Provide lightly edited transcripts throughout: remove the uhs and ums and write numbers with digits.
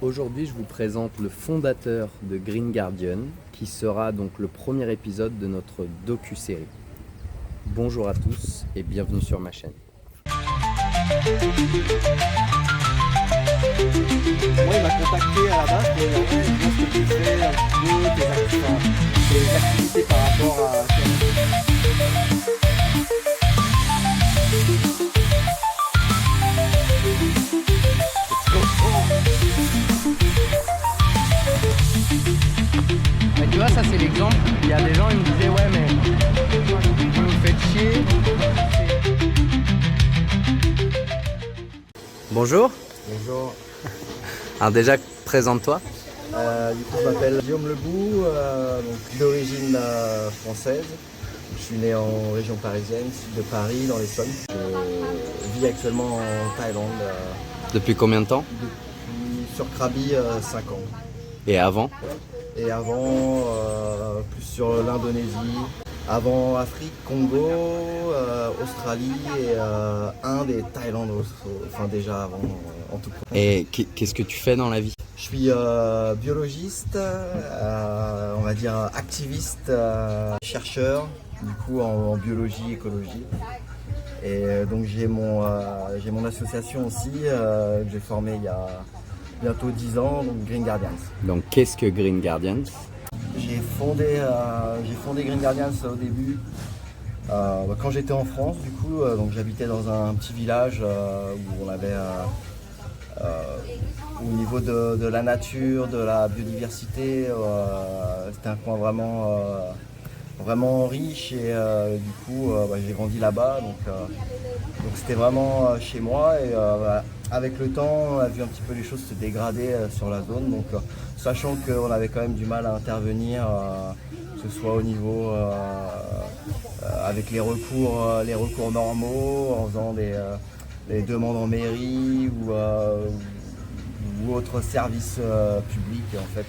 Aujourd'hui, je vous présente le fondateur de Green Guardian, qui sera donc le premier épisode de notre docu-série. Bonjour à tous et bienvenue sur ma chaîne. Moi, il m'a contacté à la base pour dire ouais, je vois ce que tu fais, un petit peu, tes activités par rapport à... Mais tu vois, ça c'est l'exemple. Il y a des gens qui me disaient ouais mais vous nous faites chier. Bonjour. Bonjour. Alors déjà, présente-toi. Du coup, je m'appelle Guillaume Lebout, donc d'origine française. Je suis né en région parisienne, sud de Paris, dans l'Essonne. Je vis actuellement en Thaïlande Depuis combien de temps? depuis sur Krabi 5 ans. Et avant? Et avant, plus sur l'Indonésie. Avant Afrique, Congo, Australie et Inde et Thaïlande, enfin déjà avant en tout cas. Et qu'est-ce que tu fais dans la vie? Je suis biologiste, on va dire activiste, chercheur, du coup en biologie, écologie. Et donc j'ai mon association aussi, que j'ai formée il y a bientôt 10 ans, donc Green Guardians. Donc qu'est-ce que Green Guardians? J'ai fondé Green Guardians au début quand j'étais en France, du coup, donc j'habitais dans un petit village où on avait au niveau de la nature, de la biodiversité, c'était un coin vraiment riche et du coup j'ai grandi là-bas, donc c'était vraiment chez moi et avec le temps on a vu un petit peu les choses se dégrader sur la zone, donc sachant qu'on avait quand même du mal à intervenir, que ce soit au niveau avec les recours normaux, en faisant des demandes en mairie ou autres services publics. En fait,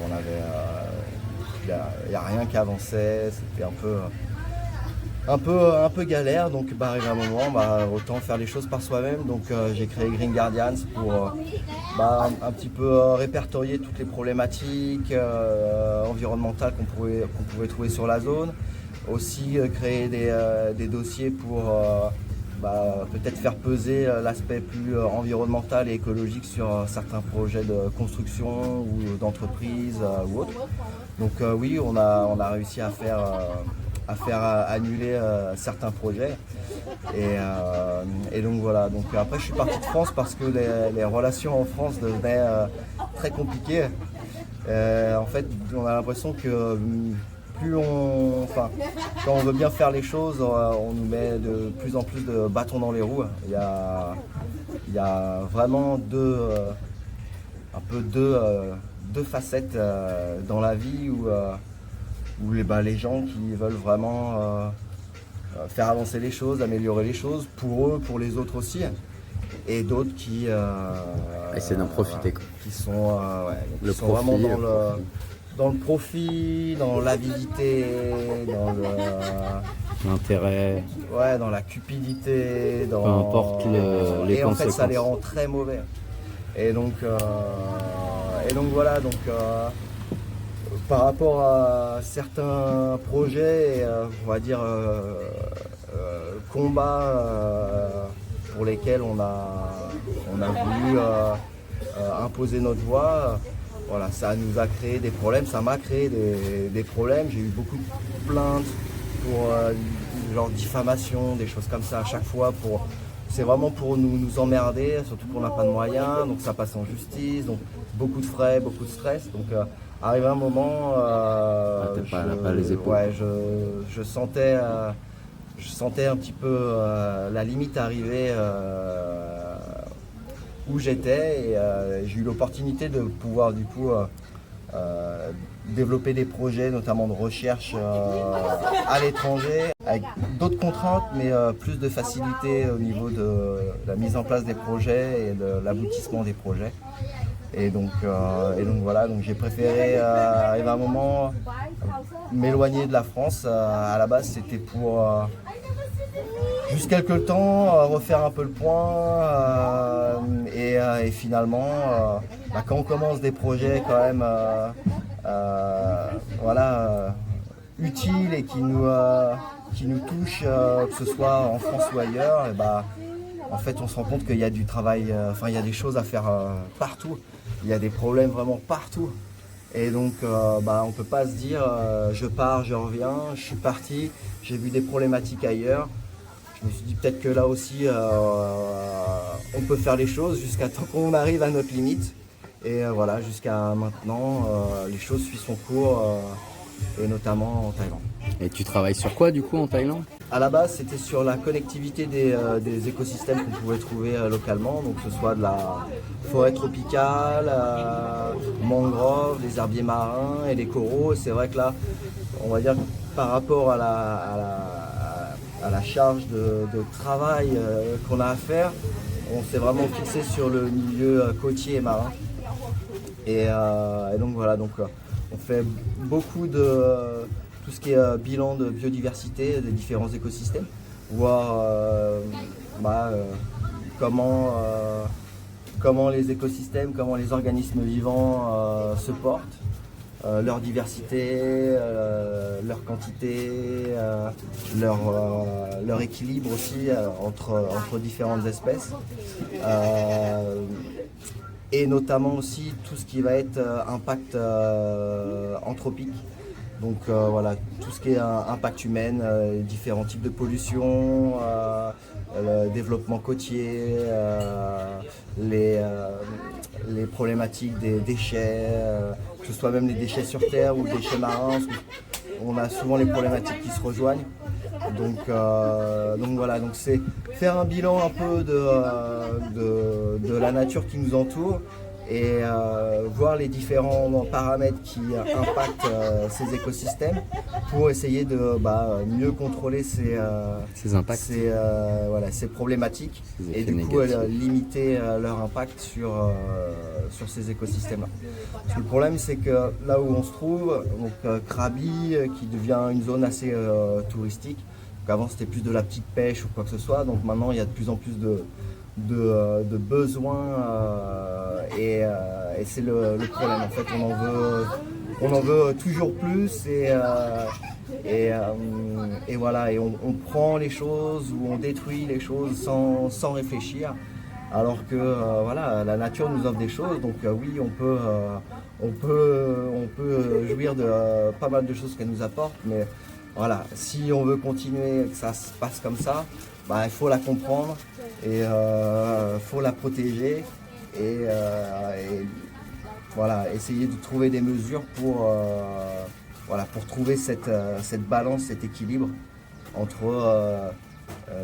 on avait, il n'y a rien qui avançait, c'était un peu galère, donc arrivé un moment, autant faire les choses par soi-même. Donc j'ai créé Green Guardians pour un petit peu répertorier toutes les problématiques environnementales qu'on pouvait trouver sur la zone. Aussi créer des dossiers pour peut-être faire peser l'aspect plus environnemental et écologique sur certains projets de construction ou d'entreprise ou autre. Donc oui, on a réussi à faire annuler certains projets et donc voilà. Donc après je suis parti de France parce que les relations en France devenaient très compliquées. En fait on a l'impression que quand on veut bien faire les choses, on nous met de plus en plus de bâtons dans les roues. Il y a vraiment deux facettes dans la vie où les gens qui veulent vraiment faire avancer les choses, améliorer les choses, pour eux, pour les autres aussi, et d'autres qui essayer d'en profiter, quoi. Qui sont, le qui sont profit, vraiment dans le profit, dans l'avidité, dans l'intérêt, dans la cupidité, peu importe les et en conséquences. fait ça les rend très mauvais. Et donc voilà, donc par rapport à certains projets, on va dire combats pour lesquels on a voulu imposer notre voix, voilà, ça nous a créé des problèmes, ça m'a créé des problèmes. J'ai eu beaucoup de plaintes pour genre diffamation, des choses comme ça à chaque fois. C'est vraiment pour nous emmerder, surtout qu'on n'a pas de moyens, donc ça passe en justice, donc beaucoup de frais, beaucoup de stress. Donc arrivé un moment, pas les épaules. Ouais, je sentais un petit peu la limite arriver où j'étais et j'ai eu l'opportunité de pouvoir du coup développer des projets, notamment de recherche à l'étranger, avec d'autres contraintes, mais plus de facilité au niveau de la mise en place des projets et de l'aboutissement des projets. Et donc voilà, donc j'ai préféré arriver à un moment m'éloigner de la France. À la base, c'était pour juste quelques temps, refaire un peu le point et finalement, quand on commence des projets quand même voilà, utiles et qui nous touchent, que ce soit en France ou ailleurs, en fait on se rend compte qu'il y a du travail, il y a des choses à faire partout, il y a des problèmes vraiment partout. Et donc on ne peut pas se dire je pars, je reviens, je suis parti, j'ai vu des problématiques ailleurs. Je me suis dit peut-être que là aussi on peut faire les choses jusqu'à temps qu'on arrive à notre limite. Et voilà, jusqu'à maintenant, les choses suivent son cours, et notamment en Thaïlande. Et tu travailles sur quoi du coup en Thaïlande? À la base, c'était sur la connectivité des écosystèmes qu'on pouvait trouver localement, donc que ce soit de la forêt tropicale, mangroves, des herbiers marins et des coraux. Et c'est vrai que là, on va dire que par rapport à la charge de travail qu'on a à faire, on s'est vraiment fixé sur le milieu côtier et marin. Et donc voilà, on fait beaucoup de tout ce qui est bilan de biodiversité des différents écosystèmes, voir comment les écosystèmes, comment les organismes vivants se portent, leur diversité, leur quantité, leur équilibre aussi entre différentes espèces. Et notamment aussi tout ce qui va être impact anthropique. Donc voilà, tout ce qui est impact humain, différents types de pollution, le développement côtier, les problématiques des déchets, que ce soit même les déchets sur terre ou les déchets marins. On a souvent les problématiques qui se rejoignent. Donc voilà, c'est faire un bilan un peu de la nature qui nous entoure et voir les différents paramètres qui impactent ces écosystèmes pour essayer de mieux contrôler ces impacts, ces problématiques ces et du coup limiter leur impact sur ces écosystèmes-là. Parce que le problème, c'est que là où on se trouve, donc Krabi qui devient une zone assez touristique. Donc avant c'était plus de la petite pêche ou quoi que ce soit, donc maintenant il y a de plus en plus de besoins et c'est le problème. En fait on en veut toujours plus et voilà, et on prend les choses ou on détruit les choses sans réfléchir, alors que voilà, la nature nous offre des choses, donc oui on peut jouir de pas mal de choses qu'elle nous apporte, mais voilà, si on veut continuer, que ça se passe comme ça, il faut la comprendre et faut la protéger et voilà, essayer de trouver des mesures pour trouver cette balance, cet équilibre entre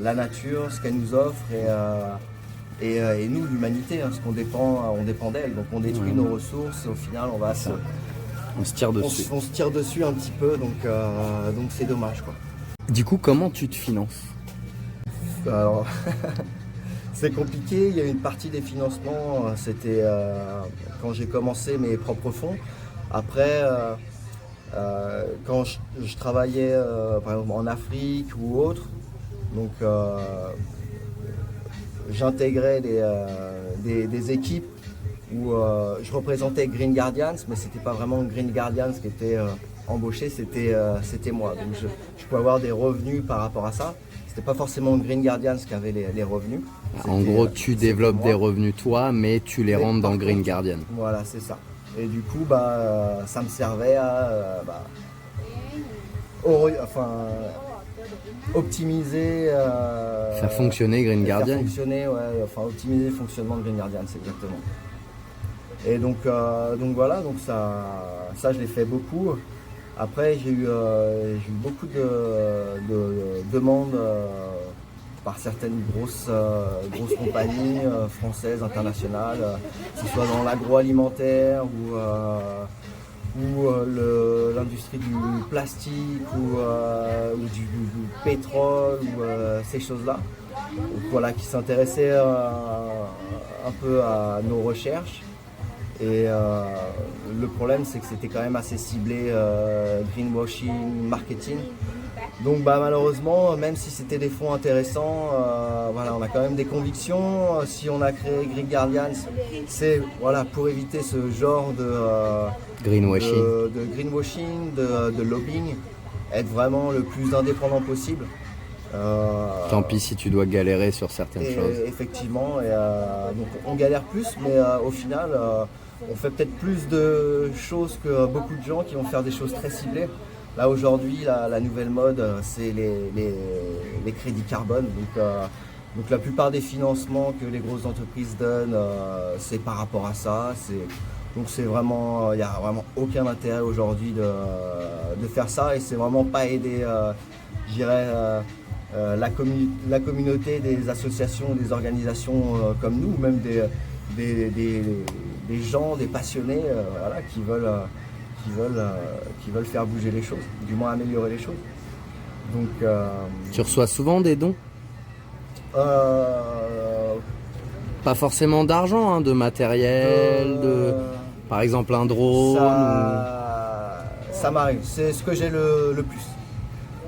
la nature, ce qu'elle nous offre et nous, l'humanité, parce qu'on on dépend d'elle, donc on détruit nos ressources, au final on se tire dessus. On se tire dessus un petit peu, donc c'est dommage, quoi. Du coup, comment tu te finances? Alors, c'est compliqué. Il y a une partie des financements, c'était quand j'ai commencé mes propres fonds. Après, quand je travaillais par exemple en Afrique ou autre, donc j'intégrais des équipes où je représentais Green Guardians, mais c'était pas vraiment Green Guardians qui était embauché, c'était moi. Donc je pouvais avoir des revenus par rapport à ça. C'était pas forcément Green Guardians qui avait les revenus. En gros, tu développes des revenus toi, mais tu les rentres dans Green Guardian. Voilà, c'est ça. Et du coup, ça me servait à optimiser, faire fonctionner Green Guardian. Optimiser le fonctionnement de Green Guardian, c'est exactement. Et donc voilà, donc ça je l'ai fait beaucoup. Après j'ai eu beaucoup de demandes par certaines grosses compagnies françaises, internationales, que ce soit dans l'agroalimentaire ou l'industrie du plastique ou du pétrole ou ces choses-là. Donc voilà, qui s'intéressaient un peu à nos recherches. Et le problème, c'est que c'était quand même assez ciblé greenwashing, marketing. Donc malheureusement, même si c'était des fonds intéressants, voilà, on a quand même des convictions. Si on a créé Green Guardians, c'est voilà, pour éviter ce genre Greenwashing. de greenwashing, de lobbying, être vraiment le plus indépendant possible. Tant pis si tu dois galérer sur certaines choses. Effectivement, donc on galère plus, mais au final, on fait peut-être plus de choses que beaucoup de gens qui vont faire des choses très ciblées. Là aujourd'hui, la nouvelle mode, c'est les crédits carbone. Donc la plupart des financements que les grosses entreprises donnent, c'est par rapport à ça. Donc c'est vraiment, il n'y a vraiment aucun intérêt aujourd'hui de faire ça, et c'est vraiment pas aider, je dirais, la communauté des associations, des organisations comme nous, ou même des gens, des passionnés, voilà, qui veulent faire bouger les choses, du moins améliorer les choses. Donc, Tu reçois souvent des dons? Pas forcément d'argent, hein, de matériel, par exemple un drone. Ça m'arrive, c'est ce que j'ai le plus.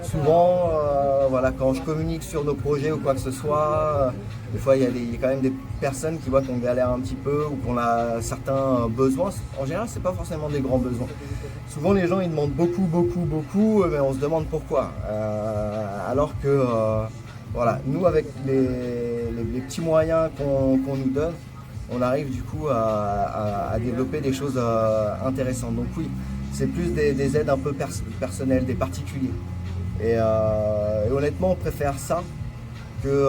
Souvent, voilà, quand je communique sur nos projets ou quoi que ce soit, des fois il y a quand même des personnes qui voient qu'on galère un petit peu ou qu'on a certains besoins. En général, c'est pas forcément des grands besoins. Souvent les gens ils demandent beaucoup, mais on se demande pourquoi. Alors que voilà, nous avec les petits moyens qu'on nous donne, on arrive du coup à développer des choses intéressantes. Donc oui, c'est plus des aides un peu personnelles, des particuliers. Et honnêtement, on préfère ça que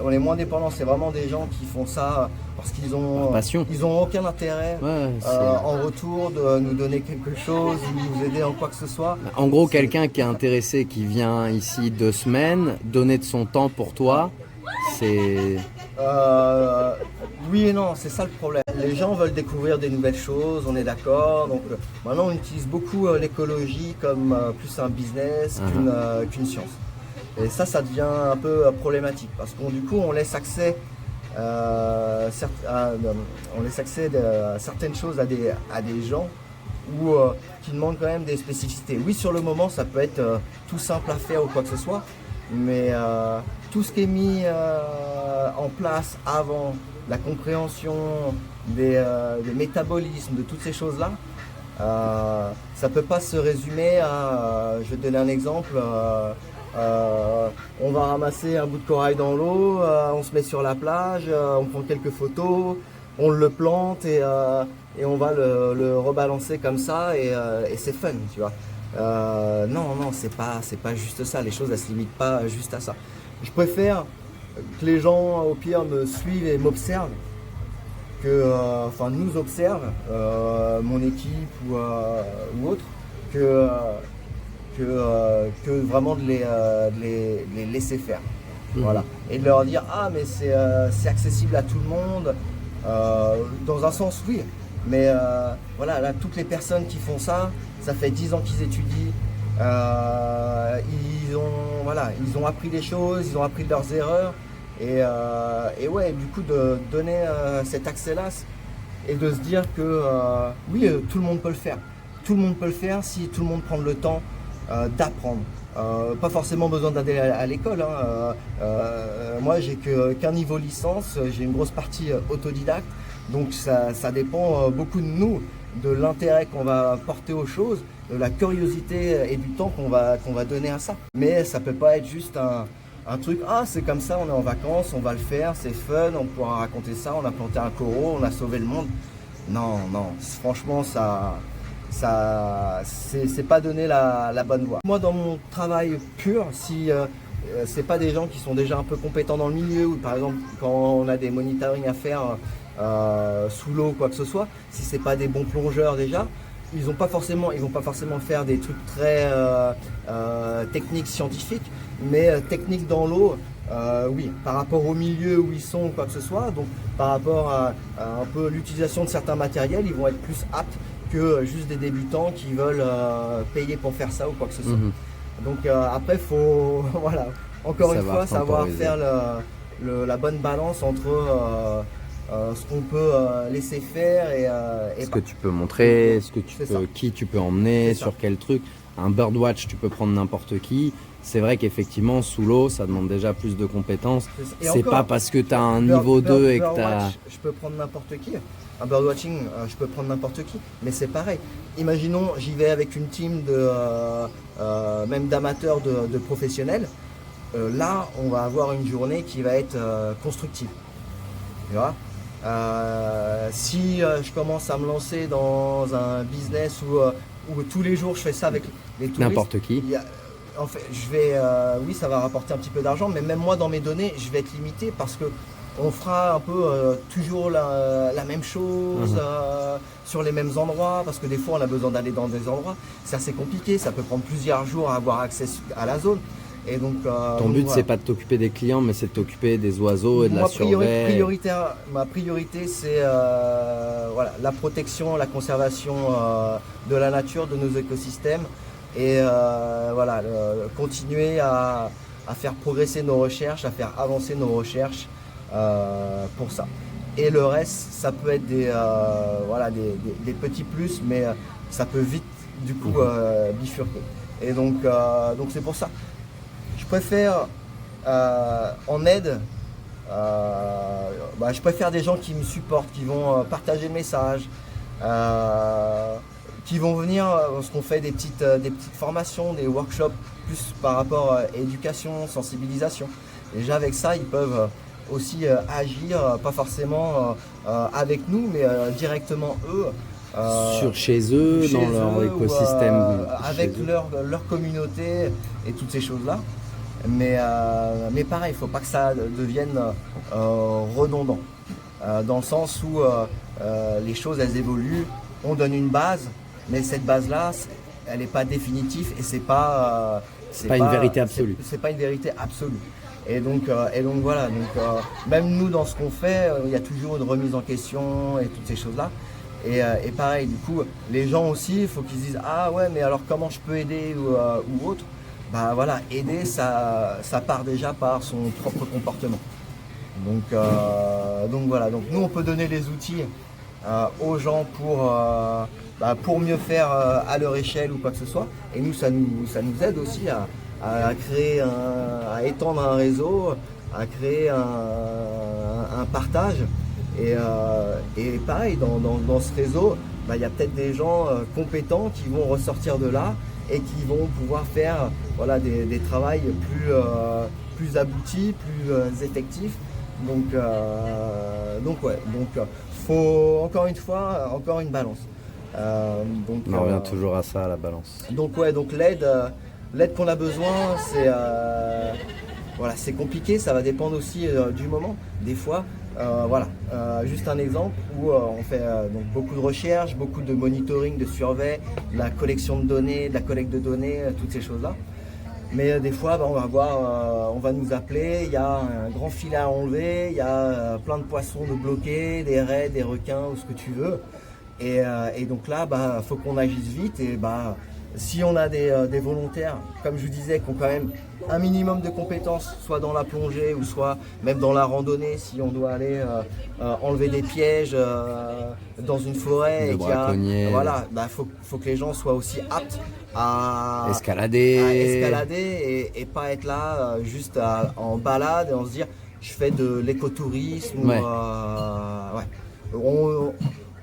on est moins dépendant. C'est vraiment des gens qui font ça parce qu'ils ont aucun intérêt en retour de nous donner quelque chose, ou nous aider en quoi que ce soit. En gros, quelqu'un qui est intéressé, qui vient ici 2 semaines, donner de son temps pour toi, c'est... Oui et non, c'est ça le problème. Les gens veulent découvrir des nouvelles choses, on est d'accord. Donc maintenant on utilise beaucoup l'écologie comme plus un business qu'une science. Et ça devient un peu problématique parce qu'on du coup on laisse accès à certaines choses à des gens qui demandent quand même des spécificités. Oui, sur le moment ça peut être tout simple à faire ou quoi que ce soit, mais tout ce qui est mis en place avant, la compréhension des métabolismes, de toutes ces choses-là, ça ne peut pas se résumer à, je vais te donner un exemple, on va ramasser un bout de corail dans l'eau, on se met sur la plage, on prend quelques photos, on le plante et on va le rebalancer comme ça et c'est fun, tu vois. Non, c'est pas juste ça, les choses elles se limitent pas juste à ça. Je préfère que les gens au pire me suivent et m'observent, nous observent, mon équipe ou autre, que vraiment de les laisser faire. Voilà. Et de leur dire mais c'est accessible à tout le monde, dans un sens oui, mais voilà, là toutes les personnes qui font ça fait 10 ans qu'ils étudient, ils ont appris des choses, ils ont appris de leurs erreurs, et ouais, du coup de donner cet accès-là et de se dire que oui, tout le monde peut le faire. Tout le monde peut le faire si tout le monde prend le temps d'apprendre. Pas forcément besoin d'aller à l'école, hein. Moi j'ai qu'un niveau licence, j'ai une grosse partie autodidacte, donc ça dépend beaucoup de nous, de l'intérêt qu'on va porter aux choses, de la curiosité et du temps qu'on va donner à ça. Mais ça peut pas être juste un truc, c'est comme ça, on est en vacances, on va le faire, c'est fun, on pourra raconter ça, on a planté un coraux, on a sauvé le monde. Non, franchement c'est pas donner la bonne voie. Moi dans mon travail pur, si c'est pas des gens qui sont déjà un peu compétents dans le milieu, ou par exemple quand on a des monitoring à faire sous l'eau ou quoi que ce soit, si c'est pas des bons plongeurs déjà, ils vont pas forcément faire des trucs très techniques, scientifiques, mais techniques dans l'eau, oui, par rapport au milieu où ils sont ou quoi que ce soit, donc par rapport à un peu l'utilisation de certains matériels, ils vont être plus aptes que juste des débutants qui veulent payer pour faire ça ou quoi que ce soit. Donc après, faut voilà, encore une fois, savoir faire la bonne balance entre ce qu'on peut laisser faire et Ce que tu peux montrer, qui tu peux emmener, C'est ça. sur quel truc. Un birdwatch, tu peux prendre n'importe qui. C'est vrai qu'effectivement, sous l'eau, ça demande déjà plus de compétences. Et C'est encore, pas parce que tu as un niveau 2 et que tu as... birdwatch, je peux prendre n'importe qui. Un birdwatching, je peux prendre n'importe qui. Mais c'est pareil. Imaginons, j'y vais avec une team même d'amateurs, de professionnels. Là, on va avoir une journée qui va être constructive. Tu vois. Si je commence à me lancer dans un business où tous les jours je fais ça avec les touristes, N'importe qui. En fait, oui, ça va rapporter un petit peu d'argent, mais même moi dans mes données, je vais être limité parce que on fera un peu toujours la même chose sur les mêmes endroits, parce que des fois on a besoin d'aller dans des endroits. C'est assez compliqué, ça peut prendre plusieurs jours à avoir accès à la zone. Et donc, Ton but, voilà. c'est pas de t'occuper des clients, mais c'est de t'occuper des oiseaux et de la surveille. Ma priorité, c'est voilà, la protection, la conservation de la nature, de nos écosystèmes, et voilà, continuer à faire progresser nos recherches, à faire avancer nos recherches pour ça. Et le reste, ça peut être voilà, des petits plus, mais ça peut vite du coup bifurquer. Et donc c'est pour ça. Je préfère en aide, je préfère des gens qui me supportent, qui vont partager le message, qui vont venir, parce qu'on fait des petites formations, des workshops, plus par rapport à éducation, sensibilisation. Déjà avec ça, ils peuvent aussi agir, pas forcément avec nous, mais directement eux. Chez eux, dans leur écosystème. Avec leur communauté et toutes ces choses-là. Mais pareil, il ne faut pas que ça devienne redondant. Dans le sens où les choses, elles évoluent, on donne une base, mais cette base-là, elle n'est pas définitive et c'est pas une vérité absolue. C'est pas une vérité absolue. Et donc voilà, même nous dans ce qu'on fait, il y a toujours une remise en question et toutes ces choses-là. Et pareil, du coup, les gens aussi, il faut qu'ils se disent ah ouais, mais alors comment je peux aider ou autre. Bah voilà, aider, ça part déjà par son propre comportement. Donc voilà, donc nous on peut donner les outils aux gens pour mieux faire à leur échelle ou quoi que ce soit. Et nous, ça nous aide aussi à créer à étendre un réseau, à créer un partage. Et pareil, dans ce réseau, il y a peut-être des gens compétents qui vont ressortir de là et qui vont pouvoir faire voilà, des travails plus aboutis, plus effectifs. Donc faut encore une fois, encore une balance. On revient toujours à ça, la balance. Donc l'aide qu'on a besoin, c'est compliqué, ça va dépendre aussi du moment. Des fois, juste un exemple où on fait donc beaucoup de recherches, beaucoup de monitoring, de surveille, de la collection de données, de la collecte de données, toutes ces choses-là. Mais des fois, on va nous appeler, il y a un grand filet à enlever, il y a plein de poissons de bloquer, des raies, des requins ou ce que tu veux. Et donc là, faut qu'on agisse vite. Et si on a des volontaires, comme je vous disais, qui ont quand même un minimum de compétences, soit dans la plongée ou soit même dans la randonnée, si on doit aller enlever des pièges dans une forêt, faut que les gens soient aussi aptes à escalader et pas être là juste en balade et en se dire je fais de l'écotourisme.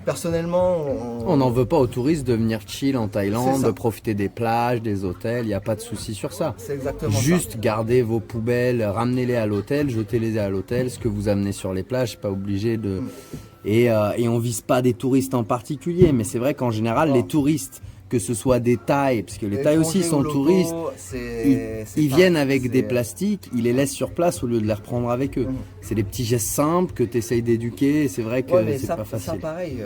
Personnellement, on n'en veut pas aux touristes de venir chill en Thaïlande, de profiter des plages, des hôtels, il n'y a pas de souci sur ça. C'est exactement Juste gardez vos poubelles, ramenez-les à l'hôtel, jetez-les à l'hôtel, ce que vous amenez sur les plages, pas obligé de... Et on vise pas des touristes en particulier, mais c'est vrai qu'en général, les touristes, que ce soit des Thaïs, parce que les Thaïs aussi sont touristes, ils viennent avec des plastiques, ils les laissent sur place au lieu de les reprendre avec eux. C'est des petits gestes simples que tu essayes d'éduquer, c'est vrai que c'est pas facile. Ça pareil,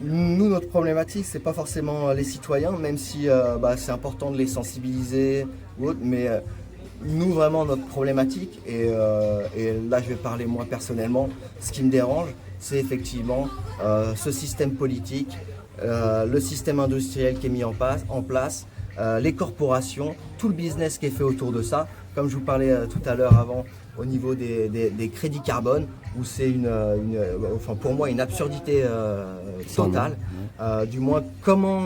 nous notre problématique c'est pas forcément les citoyens, même si c'est important de les sensibiliser ou autre, mais nous vraiment notre problématique, et là je vais parler moi personnellement, ce qui me dérange, c'est effectivement ce système politique, le système industriel qui est mis en place, les corporations, tout le business qui est fait autour de ça. Comme je vous parlais tout à l'heure avant, au niveau des crédits carbone, où c'est enfin pour moi une absurdité totale. Du moins, comment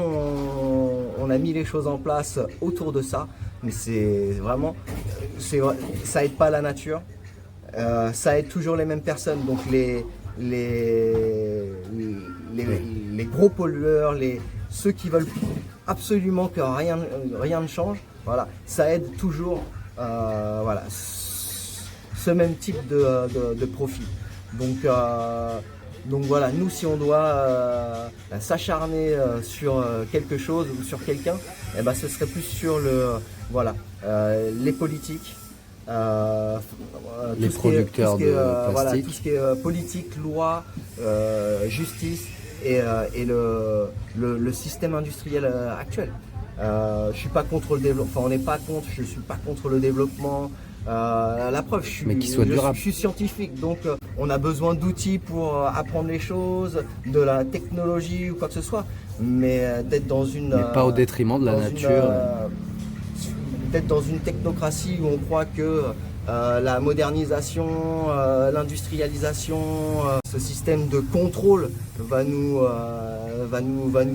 on a mis les choses en place autour de ça, mais c'est vraiment, ça aide pas la nature, ça aide toujours les mêmes personnes, donc les gros pollueurs, ceux qui veulent absolument que rien ne change, voilà, ça aide toujours voilà, ce même type de profil. Donc voilà, nous si on doit s'acharner sur quelque chose ou sur quelqu'un, eh ben, ce serait plus sur les politiques, les producteurs de plastique, voilà, tout ce qui est politique, loi, justice et le système industriel actuel. Je suis pas contre le développement, enfin on n'est pas contre, je suis pas contre le développement. La preuve, je suis scientifique, donc on a besoin d'outils pour apprendre les choses, de la technologie ou quoi que ce soit, mais d'être dans une... Mais pas au détriment de la nature. D'être dans une technocratie où on croit que la modernisation, l'industrialisation, ce système de contrôle va nous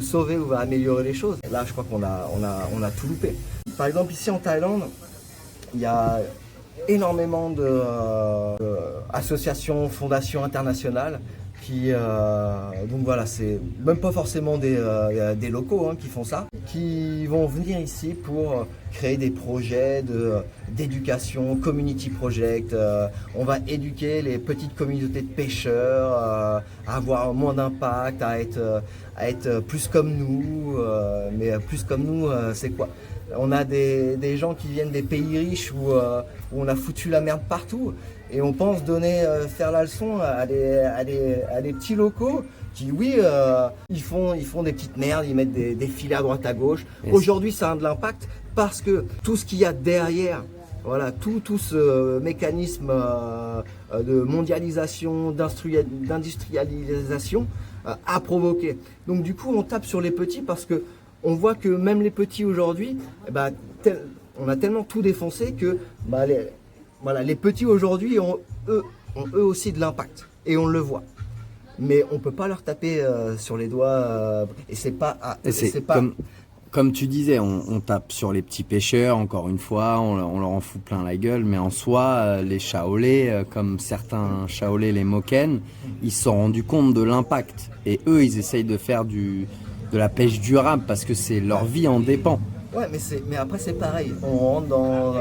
sauver ou va améliorer les choses. Là, je crois qu'on a tout loupé. Par exemple, ici en Thaïlande, il y a énormément d'associations, fondations internationales qui, donc voilà, c'est même pas forcément des locaux qui font ça, qui vont venir ici pour créer des projets d'éducation, community project. On va éduquer les petites communautés de pêcheurs à avoir moins d'impact, à être plus comme nous. Mais plus comme nous, c'est quoi? On a des gens qui viennent des pays riches où on a foutu la merde partout et on pense faire la leçon à des petits locaux qui, oui, ils font des petites merdes, ils mettent des filets à droite à gauche. Aujourd'hui, ça a de l'impact parce que tout ce qu'il y a derrière, voilà, tout ce mécanisme de mondialisation, d'industrialisation a provoqué. Donc du coup, on tape sur les petits parce que on voit que même les petits aujourd'hui, on a tellement tout défoncé que les petits aujourd'hui ont eux aussi de l'impact et on le voit. Mais on peut pas leur taper sur les doigts et c'est pas. Comme tu disais, on tape sur les petits pêcheurs, encore une fois, on leur en fout plein la gueule, mais en soi, les Shaolais, comme certains Shaolais, les Moken, ils se sont rendus compte de l'impact. Et eux, ils essayent de faire de la pêche durable parce que leur vie en dépend. Ouais, mais après c'est pareil, on rentre dans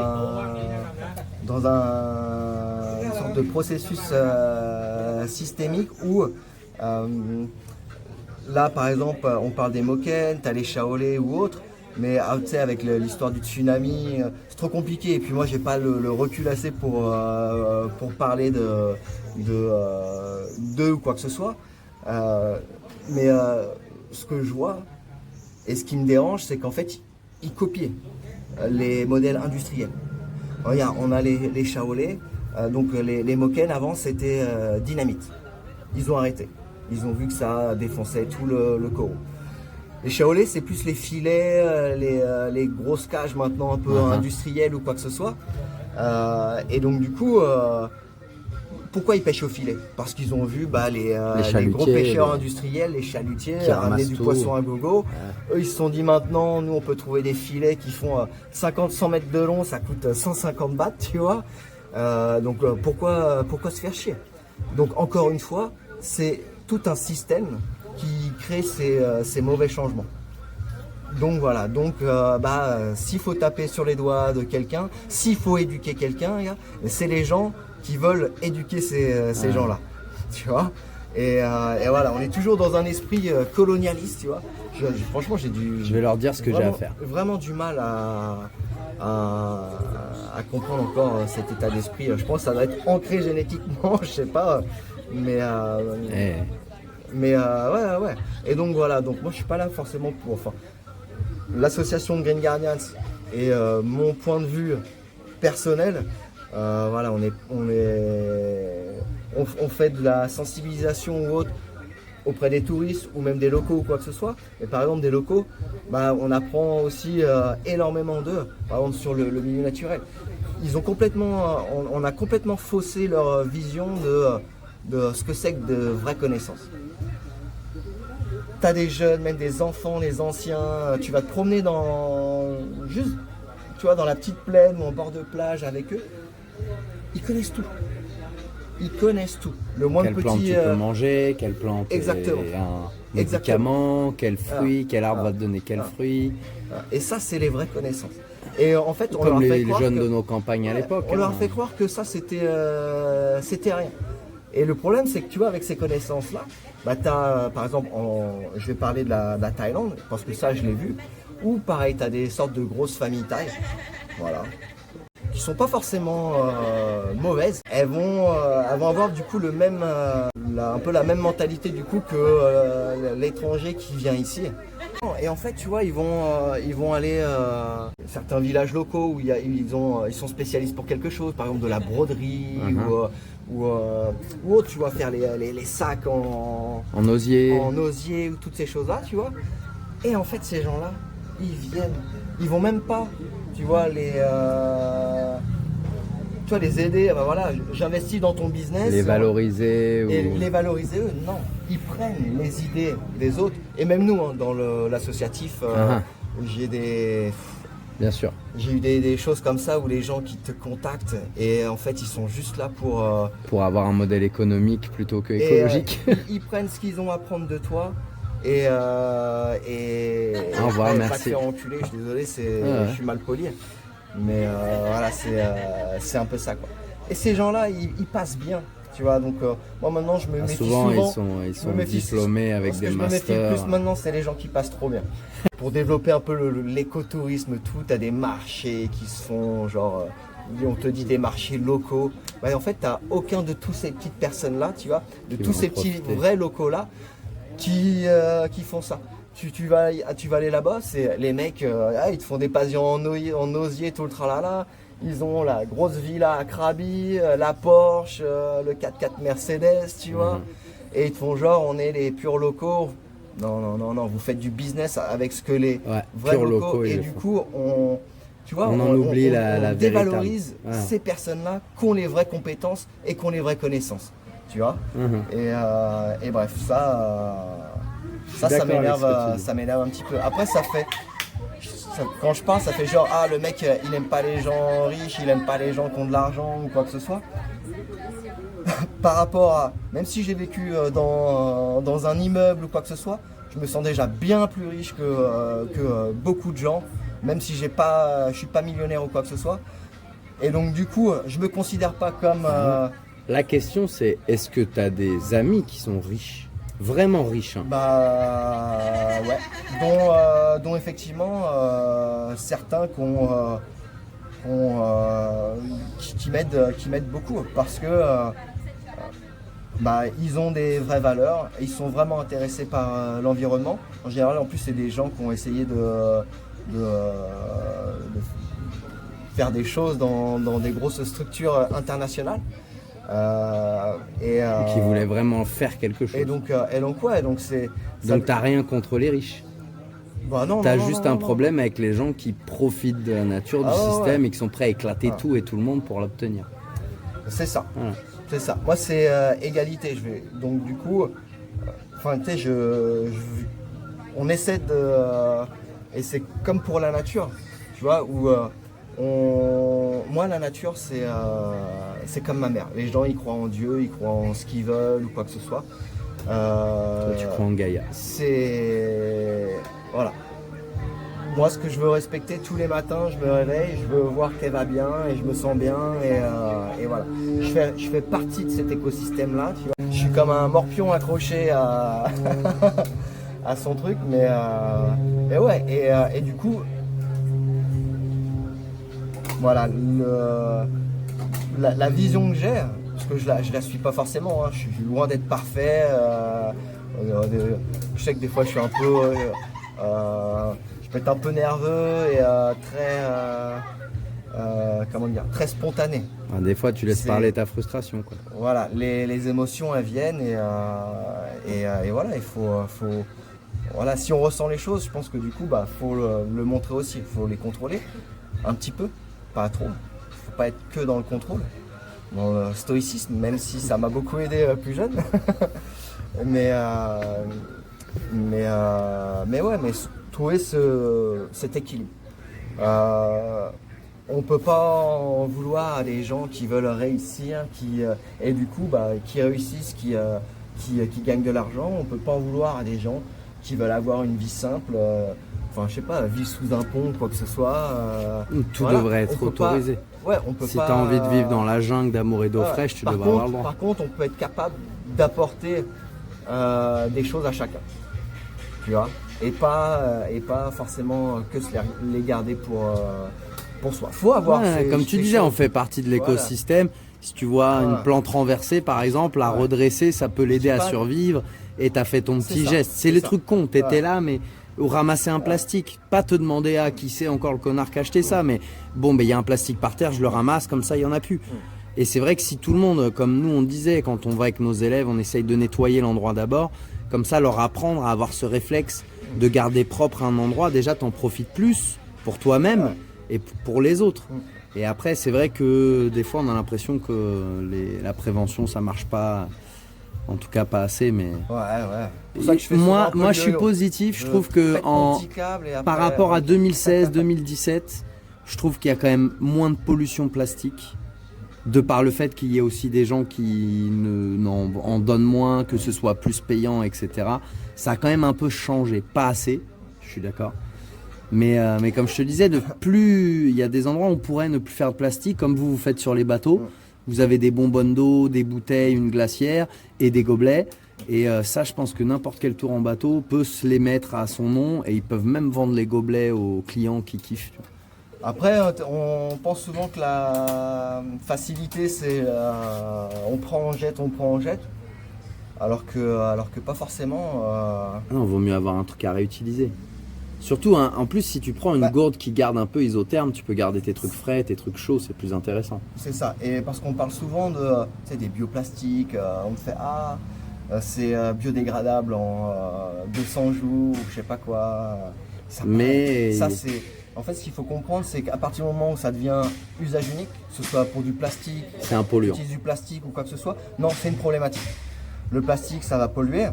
une sorte de processus systémique où là par exemple on parle des Moken, t'as les Shaolais ou autres, mais tu sais avec l'histoire du tsunami, c'est trop compliqué et puis moi j'ai pas le recul assez pour parler d'eux ou quoi que ce soit, mais ce que je vois et ce qui me dérange c'est qu'en fait ils copient les modèles industriels. Regarde, on a les Shaolais, donc les Moken avant c'était dynamite. Ils ont arrêté. Ils ont vu que ça défonçait tout le coraux. Les Shaolais c'est plus les filets, les grosses cages maintenant un peu industrielles ou quoi que ce soit. Et donc du coup, pourquoi ils pêchent au filet? Parce qu'ils ont vu les gros pêcheurs industriels, les chalutiers, ramener du poisson à gogo. Eux, ils se sont dit maintenant, nous on peut trouver des filets qui font 50-100 mètres de long, ça coûte 150 bahts, tu vois. Donc pourquoi se faire chier? Donc encore une fois, c'est tout un système qui crée ces mauvais changements. Donc voilà, s'il faut taper sur les doigts de quelqu'un, s'il faut éduquer quelqu'un, c'est les gens qui veulent éduquer ces gens-là, tu vois. Et voilà, on est toujours dans un esprit colonialiste, tu vois. Franchement, Je vais leur dire ce que j'ai à faire. Vraiment du mal à comprendre encore cet état d'esprit. Je pense que ça doit être ancré génétiquement, je sais pas, mais ouais. Et donc voilà, donc moi je suis pas là forcément pour. Enfin, l'association de Green Guardians et mon point de vue personnel. Voilà, on fait de la sensibilisation ou autre auprès des touristes ou même des locaux ou quoi que ce soit. Mais par exemple des locaux, on apprend aussi énormément d'eux, par exemple sur le milieu naturel. ils ont complètement, on a complètement faussé leur vision de ce que c'est que de vraies connaissances. T'as des jeunes, même des enfants, des anciens, tu vas te promener juste, tu vois, dans la petite plaine ou en bord de plage avec eux, ils connaissent tout. Ils connaissent tout. Le moins quelle petit. plante tu peux manger, quelle plante Exactement. est un médicament, quel fruit, quel arbre va te donner quel fruit. Et ça, c'est les vraies connaissances. Et en fait, on Comme leur fait les croire jeunes que, de nos campagnes à l'époque. on leur fait croire que ça, c'était rien. Et le problème, c'est que tu vois, avec ces connaissances-là, bah, t'as, par exemple, je vais parler de la Thaïlande, parce que ça, je l'ai vu, où pareil, tu as des sortes de grosses familles thaï, voilà, qui sont pas forcément mauvaises. Elles vont avoir du coup un peu la même mentalité du coup que l'étranger qui vient ici. Et en fait, tu vois, ils vont aller certains villages locaux où ils sont spécialistes pour quelque chose, par exemple de la broderie ou autre, tu vois, faire les sacs en osier, ou toutes ces choses-là, tu vois. Et en fait, ces gens-là, ils vont même pas, tu vois, les aider. Ben voilà, j'investis dans ton business. les valoriser. Et les valoriser eux, non. Ils prennent les idées des autres. Et même nous, hein, dans l'associatif, Bien sûr. J'ai eu des choses comme ça où les gens qui te contactent et en fait ils sont juste là pour avoir un modèle économique plutôt que écologique. Ils prennent ce qu'ils ont à prendre de toi et au revoir, après, merci. pas te faire enculer, je suis désolé, je suis mal poli. Mais voilà, c'est un peu ça quoi. Et ces gens-là, ils passent bien. Tu vois, donc moi maintenant je me méfie souvent. Ils sont méfie diplômés avec des masters. Ce que je me méfie plus maintenant, c'est les gens qui passent trop bien. Pour développer un peu l'écotourisme, tout, t'as des marchés qui se font genre, on te dit des marchés locaux. Ouais, en fait, t'as aucun de tous ces petites personnes-là, tu vois, de tous ces petits vrais locaux-là qui font ça. Tu vas aller là-bas, c'est les mecs, ils te font des pavillons en osier, tout le tralala. Ils ont la grosse villa à Krabi, la Porsche, le 4x4 Mercedes, tu vois. Et ils te font genre, on est les purs locaux. Non, vous faites du business avec ce que les vrais locaux. Et du coup, on oublie la dévalorise ces personnes-là qui ont les vraies compétences et qui ont les vraies connaissances. Tu vois. Et bref, ça m'énerve un petit peu. Après, quand je parle, ça fait genre, le mec, il aime pas les gens riches, il aime pas les gens qui ont de l'argent ou quoi que ce soit. Par rapport à, même si j'ai vécu dans un immeuble ou quoi que ce soit, je me sens déjà bien plus riche que beaucoup de gens, même si je suis pas millionnaire ou quoi que ce soit. Et donc du coup, je me considère pas comme... La question c'est, est-ce que tu as des amis qui sont riches ? Vraiment riches, hein. Bah ouais, dont effectivement certains qui m'aident beaucoup parce que ils ont des vraies valeurs, ils sont vraiment intéressés par l'environnement. En général, en plus, c'est des gens qui ont essayé de faire des choses dans des grosses structures internationales. Qui voulait vraiment faire quelque chose. Et donc c'est. Donc t'as rien contre les riches. Bah non. T'as juste un problème avec les gens qui profitent de la nature, du système et qui sont prêts à éclater tout et tout le monde pour l'obtenir. C'est ça. Voilà. C'est ça. Moi c'est égalité. Donc du coup, tu sais, on essaie de. Et c'est comme pour la nature, tu vois, où. Moi, la nature, c'est comme ma mère. Les gens, ils croient en Dieu, ils croient en ce qu'ils veulent ou quoi que ce soit. Toi, tu crois en Gaïa. Voilà. Moi, ce que je veux respecter tous les matins, je me réveille, je veux voir qu'elle va bien et je me sens bien. Et voilà. Je fais partie de cet écosystème-là. Tu vois. Je suis comme un morpion accroché à, à son truc. Mais ouais. Et du coup... Voilà, la vision que j'ai, parce que je la suis pas forcément, hein, je suis loin d'être parfait. Je sais que des fois je suis un peu, je peux être un peu nerveux et très spontané. Des fois tu laisses parler ta frustration, quoi. Voilà, les émotions elles viennent et voilà, il faut voilà, si on ressent les choses, je pense que du coup faut le montrer aussi, il faut les contrôler un petit peu. Pas trop, faut pas être que dans le contrôle, dans le stoïcisme, même si ça m'a beaucoup aidé plus jeune. mais trouver cet équilibre. On peut pas en vouloir à des gens qui veulent réussir, et du coup qui réussissent, qui gagnent de l'argent. On peut pas en vouloir à des gens qui veulent avoir une vie simple, je sais pas, vivre sous un pont, quoi que ce soit. Tout devrait être autorisé. Si tu as envie de vivre dans la jungle d'amour et d'eau fraîche, tu devrais avoir le droit. Par contre, on peut être capable d'apporter des choses à chacun, tu vois, et pas forcément que les garder pour soi. Faut avoir comme tu disais, on fait partie de l'écosystème. Si tu vois une plante renversée, par exemple, la redresser, ça peut l'aider à survivre. Et tu as fait ton petit geste. C'est les trucs cons. Tu étais là, mais ou ramasser un plastique. Pas te demander à qui c'est encore le connard qui a acheté ça, mais bon, il y a un plastique par terre, je le ramasse, comme ça, il n'y en a plus. Et c'est vrai que si tout le monde, comme nous on disait, quand on va avec nos élèves, on essaye de nettoyer l'endroit d'abord, comme ça, leur apprendre à avoir ce réflexe de garder propre un endroit, déjà, t'en profites plus pour toi-même et pour les autres. Et après, c'est vrai que des fois, on a l'impression que la prévention, ça marche pas. En tout cas, pas assez, mais... Pour ça que moi, je suis positif. Je trouve que par rapport à 2016-2017, je trouve qu'il y a quand même moins de pollution plastique. De par le fait qu'il y ait aussi des gens qui en donnent moins, que ce soit plus payant, etc. Ça a quand même un peu changé. Pas assez, je suis d'accord. Mais comme je te disais, il y a des endroits où on pourrait ne plus faire de plastique, comme vous faites sur les bateaux. Vous avez des bonbonnes d'eau, des bouteilles, une glacière et des gobelets. Et ça, je pense que n'importe quel tour en bateau peut se les mettre à son nom. Et ils peuvent même vendre les gobelets aux clients qui kiffent. Après, on pense souvent que la facilité, c'est on prend, on jette. Alors que pas forcément. Non, vaut mieux avoir un truc à réutiliser. Surtout, en plus, si tu prends une gourde qui garde un peu isotherme, tu peux garder tes trucs frais, tes trucs chauds, c'est plus intéressant. C'est ça, et parce qu'on parle souvent des bioplastiques, on me fait c'est biodégradable en 200 jours, ou je sais pas quoi. En fait, ce qu'il faut comprendre, c'est qu'à partir du moment où ça devient usage unique, que ce soit pour du plastique, c'est un polluant. Utilise du plastique ou quoi que ce soit, non, c'est une problématique. Le plastique, ça va polluer.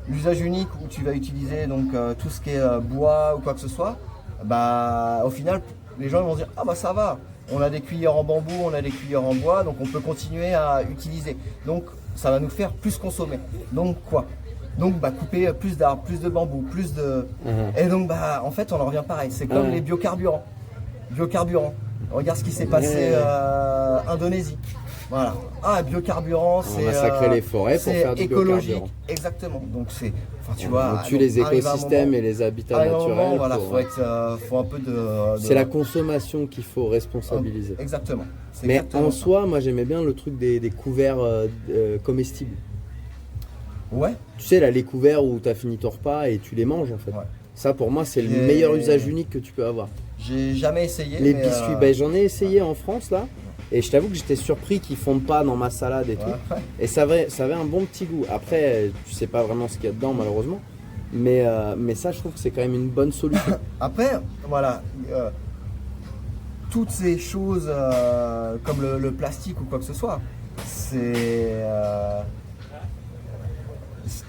L'usage unique où tu vas utiliser donc tout ce qui est bois ou quoi que ce soit, au final, les gens vont se dire ça va, on a des cuillères en bambou, on a des cuillères en bois, donc on peut continuer à utiliser. Donc ça va nous faire plus consommer. Donc quoi ? Donc couper plus d'arbres, plus de bambou, plus de... Et donc en fait on en revient pareil, c'est comme les biocarburants. Regarde ce qui s'est passé en Indonésie. Voilà. Biocarburant, c'est massacrer les forêts pour faire du écologique. biocarburant. Exactement. Donc c'est, on tue les écosystèmes et les habitats naturels. Faut un peu de. C'est la consommation qu'il faut responsabiliser. Exactement. Mais en soi, moi j'aimais bien le truc des couverts comestibles. Ouais. Tu sais là, les couverts où tu as fini ton repas et tu les manges en fait. Ouais. Ça pour moi c'est le meilleur usage unique que tu peux avoir. J'ai jamais essayé. Les biscuits, j'en ai essayé en France là. Et je t'avoue que j'étais surpris qu'ils fondent pas dans ma salade et tout. Et ça avait un bon petit goût. Après, tu sais pas vraiment ce qu'il y a dedans malheureusement. Mais ça, je trouve que c'est quand même une bonne solution. Après, voilà. Toutes ces choses comme le plastique ou quoi que ce soit,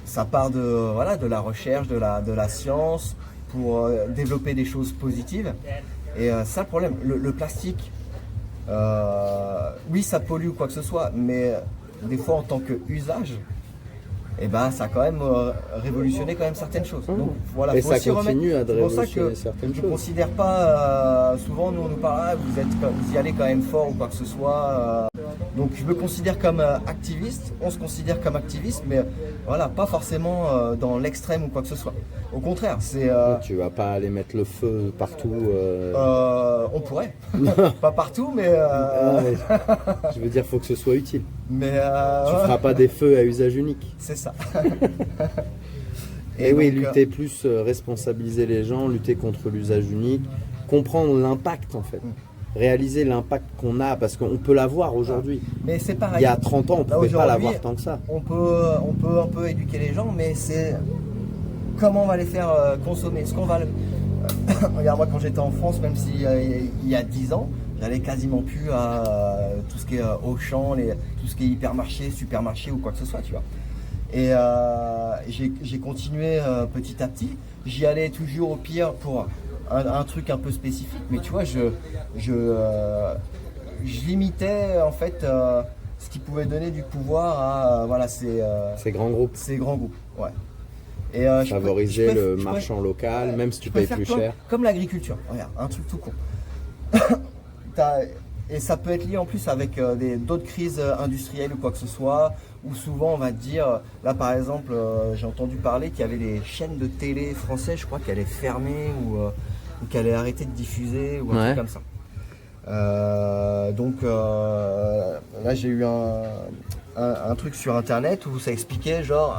ça part de la recherche, de la science pour développer des choses positives. Et ça, le problème, le plastique, oui, ça pollue ou quoi que ce soit, mais des fois en tant qu'usage, ça a quand même révolutionné quand même certaines choses. Donc voilà, et ça continue à révolutionner certaines choses. Je ne considère pas, souvent nous on nous parle, vous y allez quand même fort ou quoi que ce soit. Donc je me considère comme activiste, on se considère comme activiste, mais voilà, pas forcément dans l'extrême ou quoi que ce soit. Au contraire, c'est... Tu vas pas aller mettre le feu partout on pourrait, pas partout, mais... Je veux dire, faut que ce soit utile. Mais tu feras pas des feux à usage unique. C'est ça. Et oui, lutter plus, responsabiliser les gens, lutter contre l'usage unique, comprendre l'impact en fait. Réaliser l'impact qu'on a, parce qu'on peut l'avoir aujourd'hui. Mais c'est pareil. Il y a 30 ans, on ne pouvait pas l'avoir tant que ça. On peut un peu éduquer les gens, mais c'est comment on va les faire consommer. Ce qu'on va... Regarde, moi quand j'étais en France, même s'il y a 10 ans, J'allais quasiment plus à tout ce qui est Auchan, tout ce qui est hypermarché, supermarché ou quoi que ce soit, tu vois. Et j'ai continué petit à petit. J'y allais toujours au pire pour un truc un peu spécifique, mais tu vois, je limitais en fait ce qui pouvait donner du pouvoir à voilà, ces grands groupes. Ces grands groupes, ouais. Et favoriser le marchand local, même si tu payes plus cher. Comme l'agriculture, regarde, un truc tout con. Et ça peut être lié en plus avec d'autres crises industrielles ou quoi que ce soit, où souvent on va te dire, là par exemple, j'ai entendu parler qu'il y avait des chaînes de télé françaises, je crois qu'elles allaient fermer ou qu'elles allaient arrêter de diffuser ou un truc comme ça. Donc là j'ai eu un truc sur internet où ça expliquait genre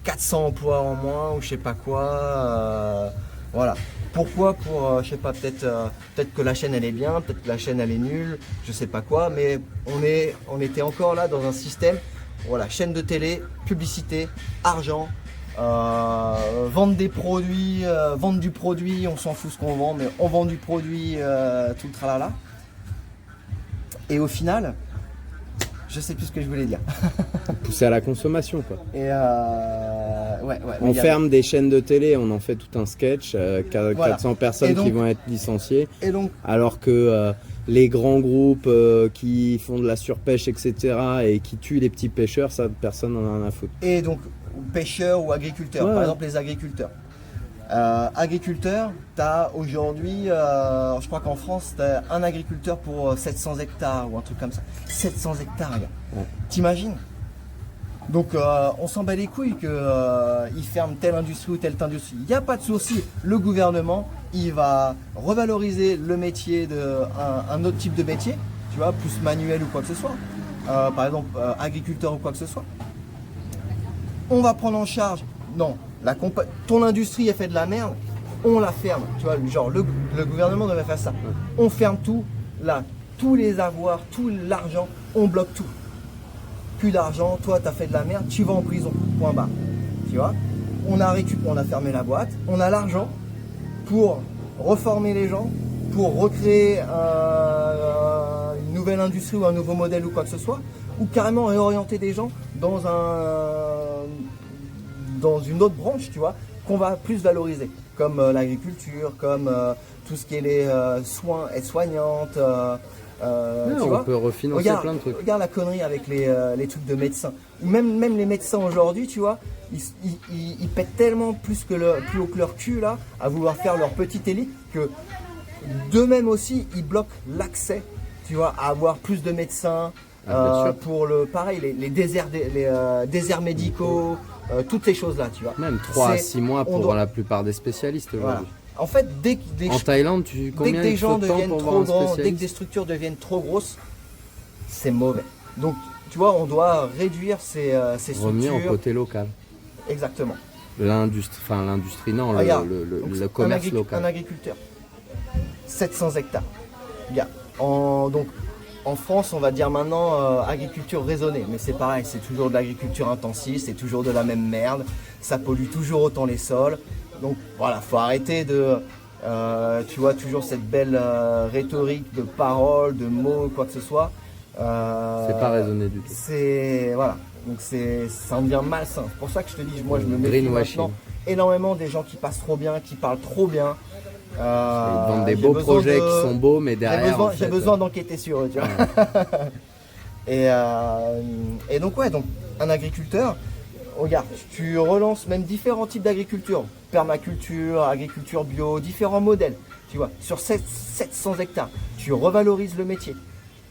400 emplois en moins ou je sais pas quoi, voilà. Pourquoi? Pour, je sais pas, peut-être que la chaîne elle est bien, peut-être que la chaîne elle est nulle, je sais pas quoi, mais on était encore là dans un système, voilà, chaîne de télé, publicité, argent, vendre des produits, vendre du produit, on s'en fout ce qu'on vend, mais on vend du produit, tout le tralala. Et au final, je sais plus ce que je voulais dire. Pousser à la consommation, quoi. Et on ferme des chaînes de télé, on en fait tout un sketch, 400 personnes qui vont être licenciées. Et donc, alors que les grands groupes qui font de la surpêche, etc. et qui tuent les petits pêcheurs, ça, personne n'en a rien à foutre. Et donc, pêcheurs ou agriculteurs, par exemple les agriculteurs. Agriculteur, tu as aujourd'hui, je crois qu'en France, tu as un agriculteur pour 700 hectares ou un truc comme ça. 700 hectares, gars. Ouais. T'imagines? Donc on s'en bat les couilles qu'ils ferment telle industrie ou telle industrie. Il n'y a pas de souci. Le gouvernement, il va revaloriser le métier un autre type de métier, tu vois, plus manuel ou quoi que ce soit. Par exemple, agriculteur ou quoi que ce soit. On va prendre en charge. Non. Ton industrie, elle fait de la merde, on la ferme. Tu vois, genre le gouvernement devrait faire ça. On ferme tout, là, tous les avoirs, tout l'argent, on bloque tout. Plus d'argent, toi, tu as fait de la merde, tu vas en prison. Point barre. Tu vois, on a fermé la boîte, on a l'argent pour reformer les gens, pour recréer une nouvelle industrie ou un nouveau modèle ou quoi que ce soit, ou carrément réorienter des gens dans une autre branche, tu vois, qu'on va plus valoriser, comme l'agriculture, comme tout ce qui est les soins, aides-soignantes. On peut refinancer plein de trucs. Regarde la connerie avec les trucs de médecins. Ou même les médecins aujourd'hui, tu vois, ils pètent tellement plus haut que leur cul là, à vouloir faire leur petite élite, que d'eux-mêmes aussi, ils bloquent l'accès, tu vois, à avoir plus de médecins. Pour les déserts médicaux, toutes ces choses-là, tu vois. Même 3 à 6 mois pour la plupart des spécialistes aujourd'hui. Voilà. En fait, en Thaïlande, dès que des gens deviennent trop grands, dès que des structures deviennent trop grosses, c'est mauvais. Donc, tu vois, on doit réduire ces structures. Revenir au côté local. Exactement. L'industrie, non, le commerce local. Un agriculteur, 700 hectares. Donc, en France, on va dire maintenant agriculture raisonnée, mais c'est pareil, c'est toujours de l'agriculture intensive, c'est toujours de la même merde, ça pollue toujours autant les sols. Donc voilà, faut arrêter de, tu vois, toujours cette belle rhétorique de paroles, de mots, quoi que ce soit. C'est pas raisonné du tout. Voilà, donc ça en devient malsain. C'est pour ça que je te dis, moi je me méfie maintenant énormément des gens qui passent trop bien, qui parlent trop bien. Ils vendent des beaux projets qui sont beaux, mais derrière. J'ai besoin d'enquêter sur eux, tu vois. Et donc, ouais, donc un agriculteur, regarde, tu relances même différents types d'agriculture, permaculture, agriculture bio, différents modèles, tu vois, sur 700 hectares. Tu revalorises le métier,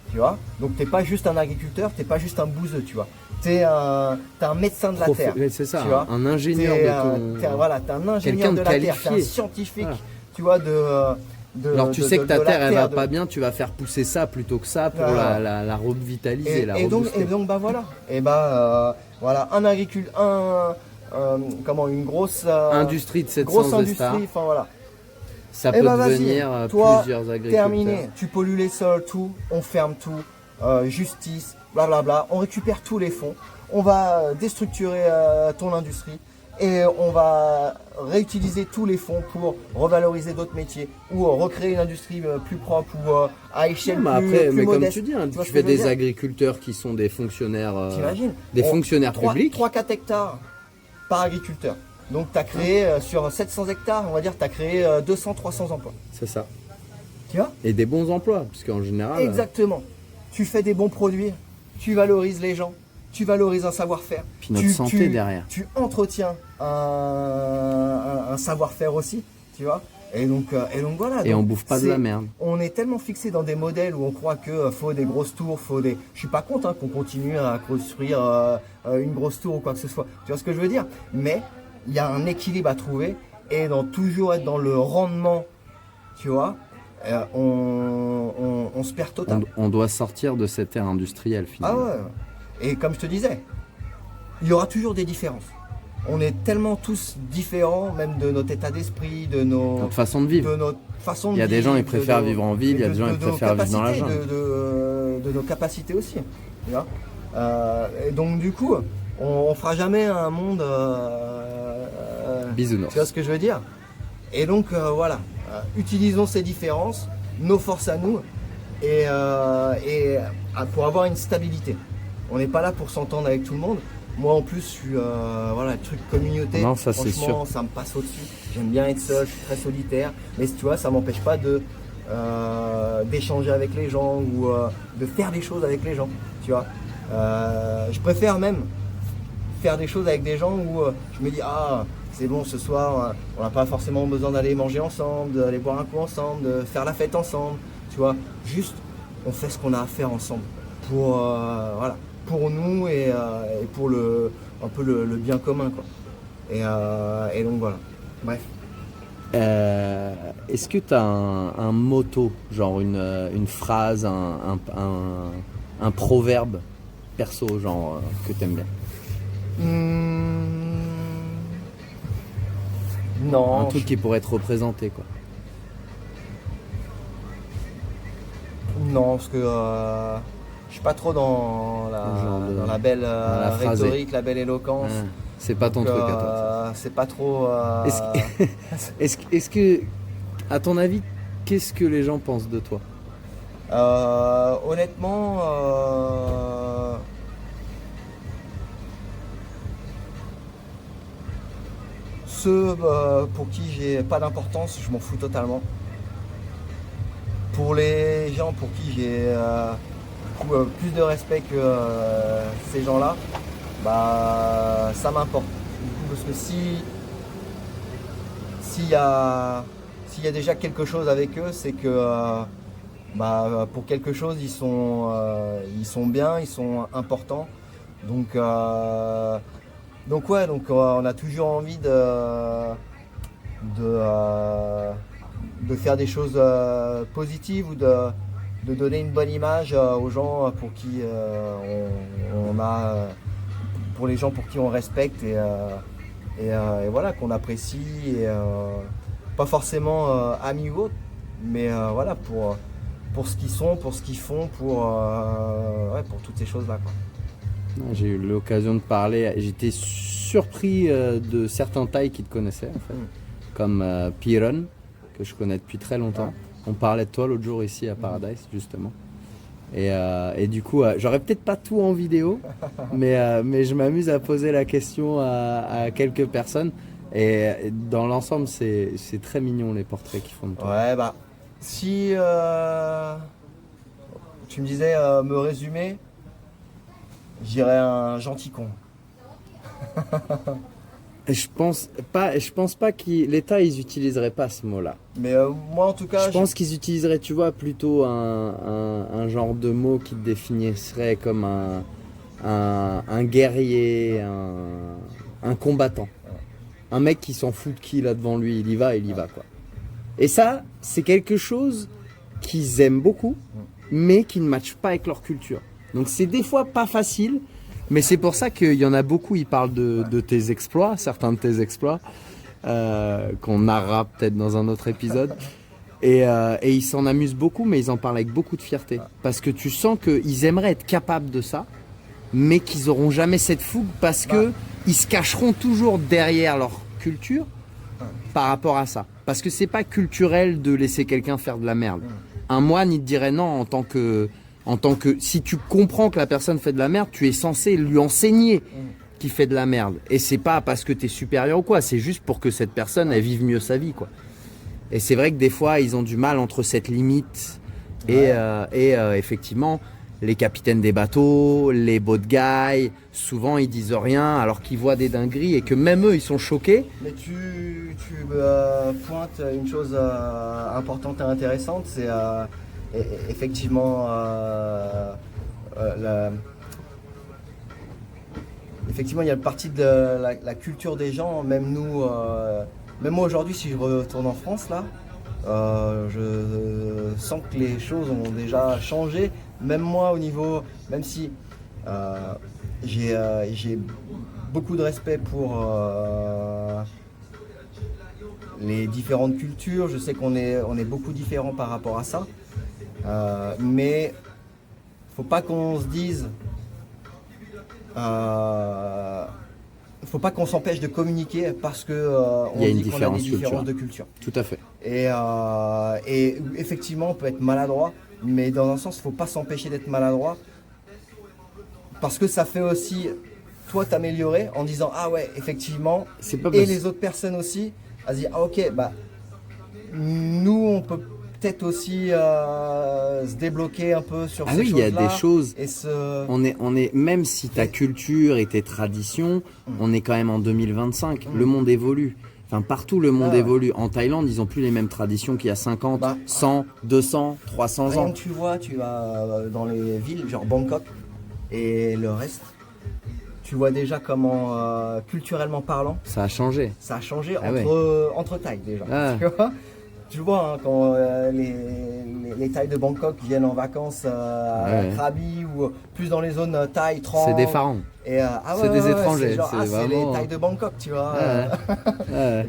tu vois. Donc, t'es pas juste un agriculteur, t'es pas juste un bouseux, tu vois. T'es un médecin de la terre. C'est ça, tu vois. Un ingénieur t'es un ingénieur de la terre, t'es un scientifique. Voilà. Tu vois, alors tu sais que ta terre elle va pas bien, tu vas faire pousser ça plutôt que ça pour la revitaliser, la rebooster. Et donc bah voilà. Et voilà, une grosse industrie de 700 hectares. Enfin voilà. Ça peut devenir plusieurs agriculteurs. Terminé, tu pollues les sols, tout, on ferme tout, justice, blablabla, on récupère tous les fonds, on va déstructurer ton industrie. et on va réutiliser tous les fonds pour revaloriser d'autres métiers ou recréer une industrie plus propre ou à échelle plus mais modeste. comme tu dis, hein, tu fais des agriculteurs qui sont des fonctionnaires, fonctionnaires publics. 3-4 hectares par agriculteur. Donc tu as créé sur 700 hectares, on va dire, tu as créé 200-300 emplois. C'est ça. Tu vois ? Et des bons emplois, parce qu'en général... Exactement. Tu fais des bons produits, tu valorises les gens, tu valorises un savoir-faire. Puis notre santé derrière. Tu entretiens un savoir-faire aussi, tu vois. Et donc voilà. Et on bouffe pas de la merde. On est tellement fixé dans des modèles où on croit que faut des grosses tours, Je suis pas contre qu'on continue à construire une grosse tour ou quoi que ce soit. Tu vois ce que je veux dire ? Mais il y a un équilibre à trouver et toujours être dans le rendement, tu vois. On se perd totalement. On doit sortir de cette ère industrielle finalement. Ah ouais. Et comme je te disais, il y aura toujours des différences. On est tellement tous différents, même de notre état d'esprit, de notre façon de vivre. Il y a des gens qui préfèrent vivre en ville, il y a des gens qui préfèrent vivre dans la jungle. De nos capacités aussi. Tu vois, et donc du coup, on fera jamais un monde bisounours. Tu vois ce que je veux dire ? Et donc voilà, utilisons ces différences, nos forces à nous, et pour avoir une stabilité. On n'est pas là pour s'entendre avec tout le monde. Moi en plus, je suis le truc communauté. Non, ça c'est sûr. Ça me passe au-dessus. J'aime bien être seul, je suis très solitaire. Mais tu vois, ça m'empêche pas d'échanger avec les gens ou de faire des choses avec les gens. Tu vois, je préfère même faire des choses avec des gens où je me dis c'est bon, ce soir, on n'a pas forcément besoin d'aller manger ensemble, d'aller boire un coup ensemble, de faire la fête ensemble. Tu vois, juste on fait ce qu'on a à faire ensemble pour nous et pour un peu le bien commun, quoi. Et donc voilà. Bref. Est-ce que tu as un motto, genre une phrase, un proverbe perso, genre que tu aimes bien? Non. Un truc qui pourrait être représenté, quoi. Non, parce que je suis pas trop dans la belle rhétorique, la belle éloquence. C'est pas ton truc à toi. C'est pas trop. Est-ce que, à ton avis, qu'est-ce que les gens pensent de toi ? Honnêtement, ceux pour qui j'ai pas d'importance, je m'en fous totalement. Pour les gens pour qui j'ai plus de respect que ces gens-là, ça m'importe. Parce que s'il y a déjà quelque chose avec eux, c'est que pour quelque chose ils sont bien, ils sont importants. Donc on a toujours envie de faire des choses positives ou de donner une bonne image aux gens pour qui pour les gens pour qui on respecte et voilà, qu'on apprécie et pas forcément amis ou autres, mais voilà, pour ce qu'ils sont, pour ce qu'ils font, pour toutes ces choses là, quoi. J'ai eu l'occasion de parler, j'étais surpris de certains tailles qui te connaissaient en fait, comme Piron, que je connais depuis très longtemps. On parlait de toi l'autre jour ici à Paradise justement. Et du coup, j'aurais peut-être pas tout en vidéo, mais je m'amuse à poser la question à quelques personnes. Et dans l'ensemble, c'est très mignon les portraits qu'ils font de toi. Ouais, si tu me disais me résumer, je dirais un gentil con. Je pense pas que l'État ils utiliseraient pas ce mot-là. Mais moi en tout cas, je pense qu'ils utiliseraient, tu vois, plutôt un genre de mot qui te définirait comme un guerrier, un combattant, un mec qui s'en fout de qui là devant lui, il y va quoi. Et ça, c'est quelque chose qu'ils aiment beaucoup, mais qui ne matche pas avec leur culture. Donc c'est des fois pas facile. Mais c'est pour ça qu'il y en a beaucoup, ils parlent de tes exploits, certains de tes exploits, qu'on narrera peut-être dans un autre épisode. Et ils s'en amusent beaucoup, mais ils en parlent avec beaucoup de fierté. Parce que tu sens qu'ils aimeraient être capables de ça, mais qu'ils auront jamais cette fougue parce que ils se cacheront toujours derrière leur culture par rapport à ça. Parce que c'est pas culturel de laisser quelqu'un faire de la merde. Un moine, il te dirait non en tant que si tu comprends que la personne fait de la merde, tu es censé lui enseigner qu'il fait de la merde. Et c'est pas parce que tu es supérieur ou quoi, c'est juste pour que cette personne elle vive mieux sa vie, quoi. Et c'est vrai que des fois, ils ont du mal entre cette limite et effectivement, les capitaines des bateaux, les boat guys, souvent ils disent rien alors qu'ils voient des dingueries et que même eux, ils sont choqués. Mais tu pointes une chose importante et intéressante, c'est effectivement effectivement il y a le parti de la culture des gens, même nous, même moi aujourd'hui si je retourne en France là, je sens que les choses ont déjà changé, même moi au niveau, même si j'ai beaucoup de respect pour les différentes cultures, je sais qu'on est beaucoup différents par rapport à ça, mais faut pas qu'on se dise faut pas qu'on s'empêche de communiquer parce que on dit qu'on a des différences de culture. Tout à fait. Et effectivement, on peut être maladroit, mais dans un sens, il faut pas s'empêcher d'être maladroit parce que ça fait aussi toi t'améliorer en disant ah ouais effectivement et les autres personnes aussi à se dire ah ok bah nous on peut peut-être aussi se débloquer un peu sur ces choses-là. Ah oui, il y a des choses. On est même si ta culture et tes traditions, on est quand même en 2025. Le monde évolue. Enfin, partout le monde évolue. En Thaïlande, ils n'ont plus les mêmes traditions qu'il y a 50, 100, 200, 300 ans. Tu vois, tu vas dans les villes, genre Bangkok et le reste, tu vois déjà comment, culturellement parlant, ça a changé. Ça a changé entre Thaïs déjà. Tu vois, hein, quand les Thaïs de Bangkok viennent en vacances à Krabi ou plus dans les zones Thaï, Trang. C'est des pharaons. C'est des étrangers. C'est les Thaïs de Bangkok, tu vois.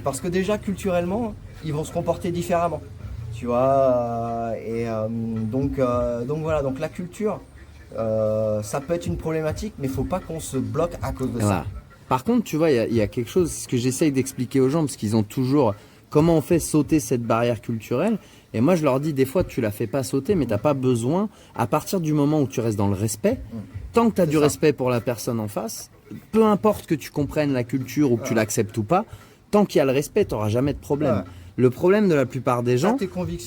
Parce que déjà, culturellement, ils vont se comporter différemment. Tu vois. Donc voilà, donc la culture, ça peut être une problématique, mais il ne faut pas qu'on se bloque à cause de ça. Par contre, tu vois, il y a quelque chose, ce que j'essaye d'expliquer aux gens, parce qu'ils ont toujours... Comment on fait sauter cette barrière culturelle? Et moi, je leur dis, des fois, tu la fais pas sauter, mais tu n'as pas besoin. À partir du moment où tu restes dans le respect, tant que tu as du respect pour la personne en face, peu importe que tu comprennes la culture ou que tu l'acceptes ou pas, tant qu'il y a le respect, tu n'auras jamais de problème. Le problème de la plupart des gens,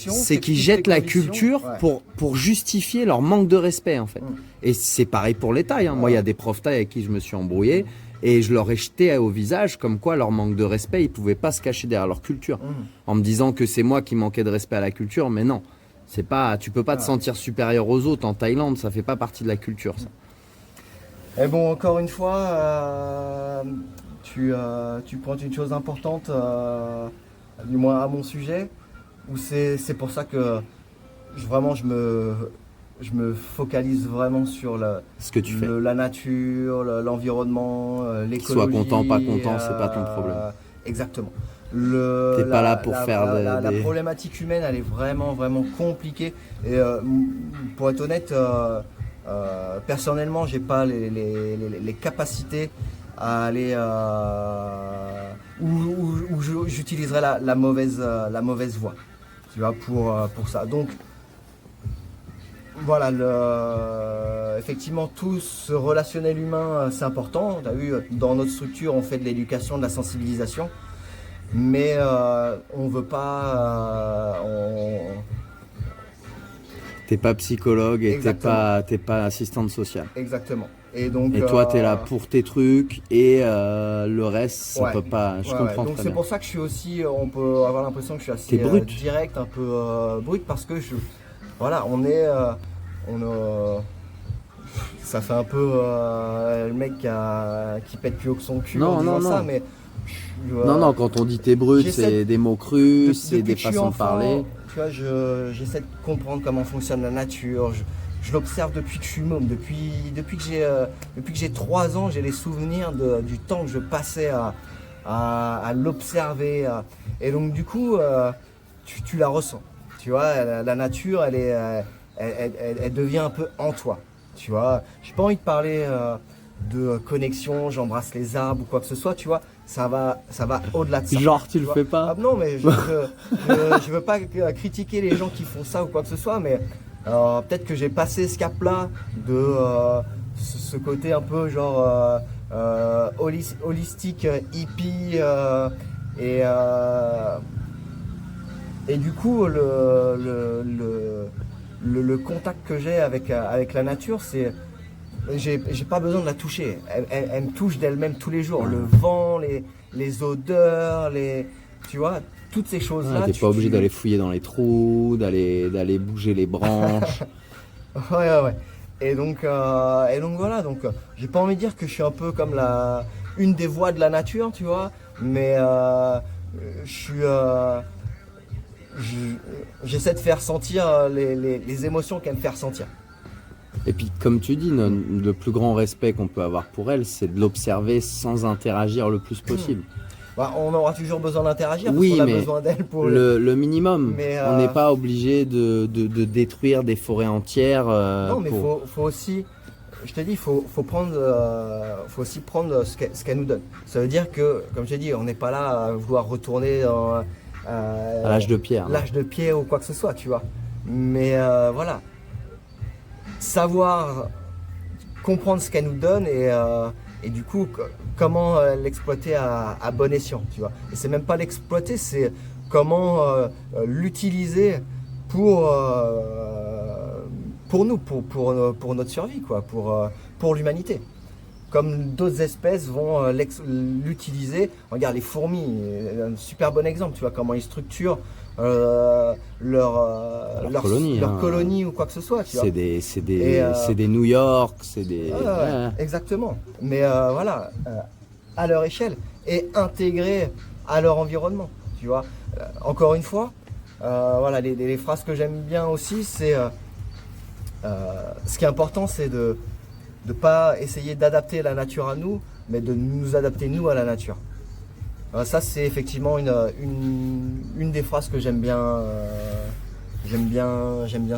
c'est qu'ils jettent la culture pour justifier leur manque de respect, en fait. Et c'est pareil pour les Thaïs. Hein. Moi, il y a des profs Thaïs avec qui je me suis embrouillé. Et je leur ai jeté au visage comme quoi leur manque de respect, ils ne pouvaient pas se cacher derrière leur culture. En me disant que c'est moi qui manquais de respect à la culture, mais non. C'est pas, tu peux pas te sentir supérieur aux autres en Thaïlande, ça fait pas partie de la culture, ça. Et bon, encore une fois, tu pointes une chose importante, du moins à mon sujet, où c'est pour ça que je me focalise vraiment sur ce que tu fais. La nature, l'environnement, l'écologie. Qu'ils soient contents, pas contents, c'est pas ton problème. Exactement. T'es pas là pour faire la problématique humaine, elle est vraiment, vraiment compliquée. Et pour être honnête, personnellement, j'ai pas les capacités à aller où j'utiliserai la mauvaise voie. Tu vois, pour ça. Donc voilà, effectivement, tout ce relationnel humain, c'est important. Tu as vu, dans notre structure, on fait de l'éducation, de la sensibilisation. Mais on veut pas... T'es pas psychologue et t'es pas assistante sociale. Exactement. Et toi, t'es là pour tes trucs et le reste, on peut pas... Je comprends donc très c'est bien. pour ça que je suis aussi... On peut avoir l'impression que je suis assez direct, un peu brut, parce que voilà, ça fait un peu le mec qui pète plus haut que son cul ça, mais... Non, quand on dit t'es brut, c'est des mots crus, c'est des façons de parler. Tu vois, j'essaie de comprendre comment fonctionne la nature, je l'observe depuis que je suis môme, depuis que j'ai 3 ans, j'ai les souvenirs du temps que je passais à l'observer. Et donc du coup, tu la ressens. Tu vois, la nature, elle devient un peu en toi. tu vois. J'ai pas envie de parler de connexion, j'embrasse les arbres ou quoi que ce soit, tu vois. Ça va au-delà de ça. Genre, tu le vois. fais pas? Non, mais je veux pas critiquer les gens qui font ça ou quoi que ce soit, mais peut-être que j'ai passé ce cap-là de ce côté un peu genre holistique, hippie, et du coup le contact que j'ai avec la nature, c'est j'ai pas besoin de la toucher. Elle me touche d'elle-même tous les jours. Le vent, les odeurs, tu vois, toutes ces choses-là. T'es pas obligé d'aller fouiller dans les trous, d'aller bouger les branches. Ouais. Et donc voilà. Donc j'ai pas envie de dire que je suis un peu comme une des voix de la nature, tu vois. Mais j'essaie de faire sentir les émotions qu'elle me fait ressentir. Et puis, comme tu dis, le plus grand respect qu'on peut avoir pour elle, c'est de l'observer sans interagir le plus possible. Bah, on aura toujours besoin d'interagir, oui, parce qu'on a mais besoin d'elle pour le minimum. Mais on n'est pas obligé de détruire des forêts entières. Non, mais faut aussi, je te dis, faut faut aussi prendre ce qu'elle nous donne. Ça veut dire que, comme je t'ai dit, on n'est pas là à vouloir retourner à l'âge de pierre. L'âge de pierre ou quoi que ce soit, tu vois. Mais voilà. Savoir comprendre ce qu'elle nous donne et du coup comment l'exploiter à bon escient, tu vois. Et c'est même pas l'exploiter, c'est comment l'utiliser pour nous, pour notre survie, quoi, pour l'humanité. Comme d'autres espèces vont l'utiliser. Regarde les fourmis, un super bon exemple, tu vois, comment ils structurent leur colonie ou quoi que ce soit. C'est des New York, c'est des... Exactement. Mais voilà, à leur échelle et intégrés à leur environnement, tu vois. Encore une fois, voilà, les phrases que j'aime bien aussi, c'est ce qui est important, c'est de ne pas essayer d'adapter la nature à nous, mais de nous adapter nous à la nature. Ça, c'est effectivement une des phrases que j'aime bien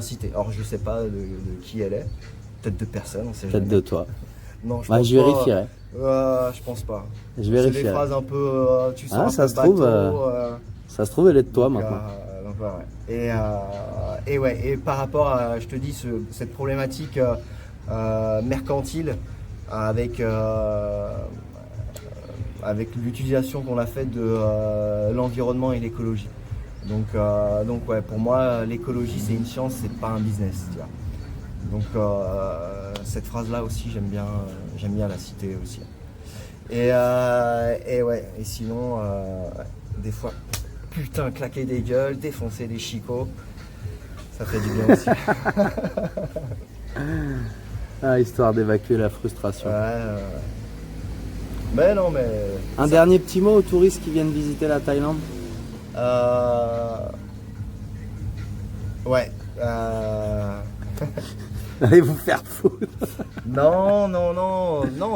citer. Alors je sais pas de qui elle est, peut-être de personne, on sait jamais. Peut-être de toi. Non, je vérifierai. Je pense pas. Je vérifierai. C'est des phrases un peu, tu sens, ça se trouve, ça se trouve, elle est de toi maintenant. Donc, ouais. Et par rapport à, je te dis, cette problématique mercantile avec l'utilisation qu'on a faite de l'environnement et l'écologie. Donc ouais, pour moi, l'écologie, c'est une science, c'est pas un business, tu vois. Donc cette phrase-là aussi, j'aime bien la citer aussi. Et ouais, et sinon, des fois, putain, claquer des gueules, défoncer des chicots, ça fait du bien aussi. Histoire d'évacuer la frustration. Ouais. Mais non, mais... Un dernier petit mot aux touristes qui viennent visiter la Thaïlande. Ouais. Allez vous faire foutre. Non,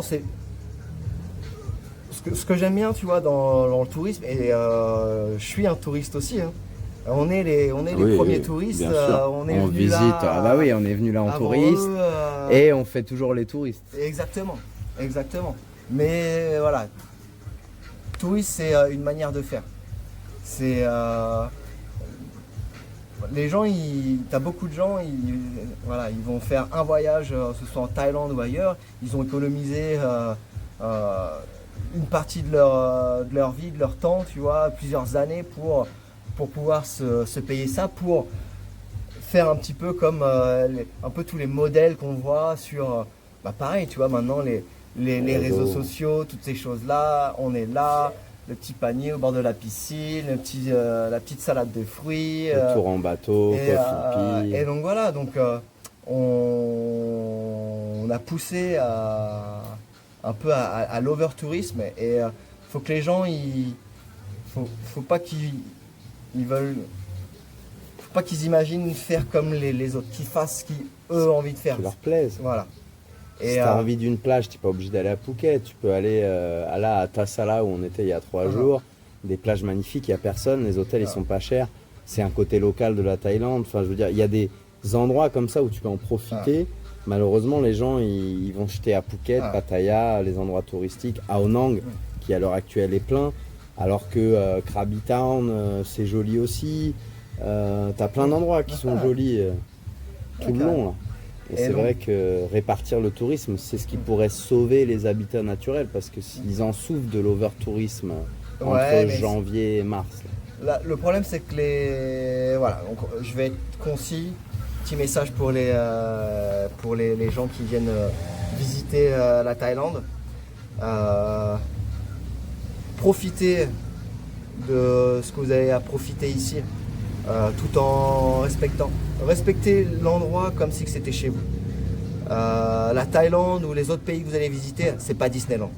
c'est... Ce que j'aime bien, tu vois, dans le tourisme, et je suis un touriste aussi, hein. On est les premiers touristes. On visite. Là, bah oui, on est venu là en touriste et on fait toujours les touristes. Exactement. Mais voilà, touriste, c'est une manière de faire. C'est les gens, t'as beaucoup de gens, ils vont faire un voyage, que ce soit en Thaïlande ou ailleurs, ils ont économisé une partie de leur vie, de leur temps, tu vois, plusieurs années pour pouvoir se payer ça, pour faire un petit peu comme un peu tous les modèles qu'on voit sur, pareil, tu vois, maintenant les réseaux sociaux, toutes ces choses-là, on est là, le petit panier au bord de la piscine, la petite salade de fruits. Le tour en bateau, et donc voilà, on a poussé un peu à l'over-tourisme, et faut que les gens, faut pas qu'ils imaginent faire comme les autres, qu'ils fassent ce qu'eux ont envie de faire. Ça leur plaise. Voilà. Si tu as envie d'une plage, tu n'es pas obligé d'aller à Phuket. Tu peux aller à Tassala où on était il y a 3 jours. Des plages magnifiques, il n'y a personne. Les hôtels, ils sont pas chers. C'est un côté local de la Thaïlande. Enfin, je veux dire, il y a des endroits comme ça où tu peux en profiter Malheureusement, les gens ils vont jeter à Phuket, Pattaya, les endroits touristiques, à Onang, qui à l'heure actuelle est plein, alors que Krabi Town, c'est joli aussi. T'as plein d'endroits qui sont jolis tout le long là. Et c'est vrai que répartir le tourisme, c'est ce qui pourrait sauver les habitats naturels, parce que s'ils en souffrent de l'over-tourisme entre janvier et mars. Là, le problème, c'est que voilà, donc, je vais être concis. Petit message pour les gens qui viennent visiter la Thaïlande. Profitez de ce que vous avez à profiter ici, tout en respectez l'endroit comme si c'était chez vous. La Thaïlande ou les autres pays que vous allez visiter, c'est pas Disneyland.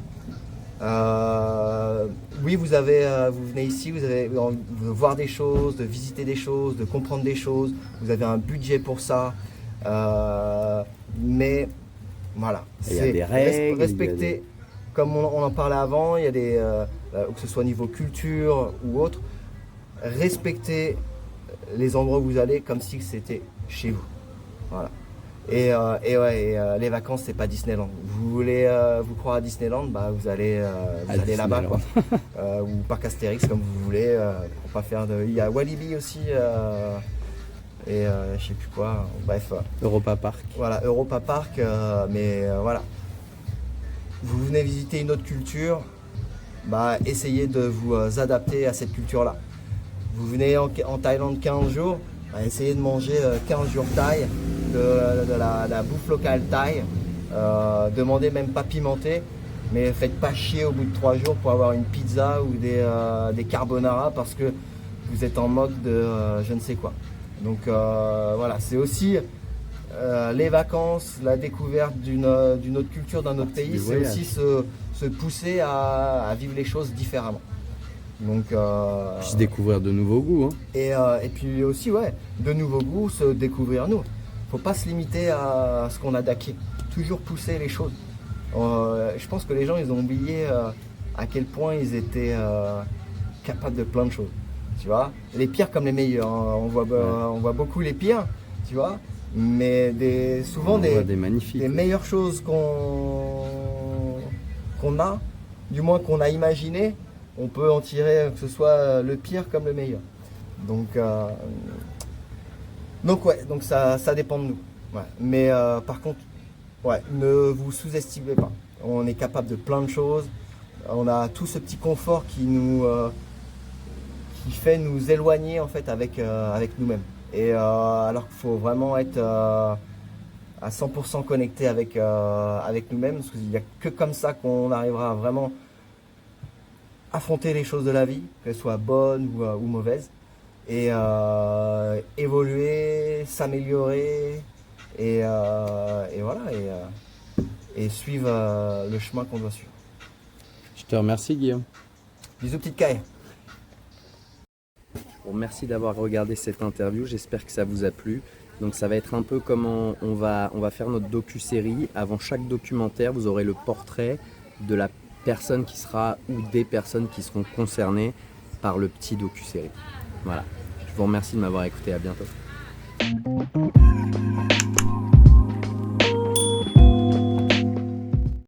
Oui, vous venez ici, vous avez envie de voir des choses, de visiter des choses, de comprendre des choses. Vous avez un budget pour ça, mais voilà. Il y a des règles. Respecter, comme on en parlait avant, il y a que ce soit niveau culture ou autre, respectez les endroits où vous allez comme si c'était chez vous. Voilà. Et les vacances, c'est pas Disneyland. Vous voulez vous croire à Disneyland, bah vous allez là-bas, quoi. Ou Parc Astérix, comme vous voulez. Pour pas faire il y a Walibi aussi, et je sais plus quoi. Bref. Europa Park. Voilà, Europa Park. Voilà. Vous venez visiter une autre culture, bah essayez de vous adapter à cette culture-là. Vous venez en Thaïlande 15 jours, bah, essayez de manger 15 jours thaï. De la bouffe locale thaï, demandez même pas pimenté, mais faites pas chier au bout de 3 jours pour avoir une pizza ou des carbonara parce que vous êtes en mode de je ne sais quoi. Donc voilà, c'est aussi les vacances, la découverte d'une autre culture, d'un autre pays, c'est aussi se pousser à vivre les choses différemment. Donc, puis se découvrir de nouveaux goûts. Hein. Et puis aussi, de nouveaux goûts, se découvrir nous. Faut pas se limiter à ce qu'on a d'acquis. Toujours pousser les choses. Je pense que les gens, ils ont oublié à quel point ils étaient capables de plein de choses. Tu vois, les pires comme les meilleurs. Hein. On voit beaucoup les pires, tu vois. Mais souvent des meilleures choses qu'on a, du moins qu'on a imaginé, on peut en tirer que ce soit le pire comme le meilleur. Donc ça dépend de nous. Ouais. Mais par contre, ne vous sous-estimez pas. On est capable de plein de choses. On a tout ce petit confort qui fait nous éloigner en fait avec nous-mêmes. Et alors qu'il faut vraiment être à 100% connecté avec nous-mêmes, parce qu'il n'y a que comme ça qu'on arrivera à vraiment affronter les choses de la vie, qu'elles soient bonnes ou mauvaises. Et évoluer, s'améliorer et voilà, et suivre le chemin qu'on doit suivre. Je te remercie, Guillaume. Bisous, petite Caille. Bon, merci d'avoir regardé cette interview, j'espère que ça vous a plu. Donc ça va être un peu comme on va faire notre docu-série. Avant chaque documentaire, vous aurez le portrait de la personne qui sera ou des personnes qui seront concernées par le petit docu-série. Voilà. Je vous remercie de m'avoir écouté. À bientôt.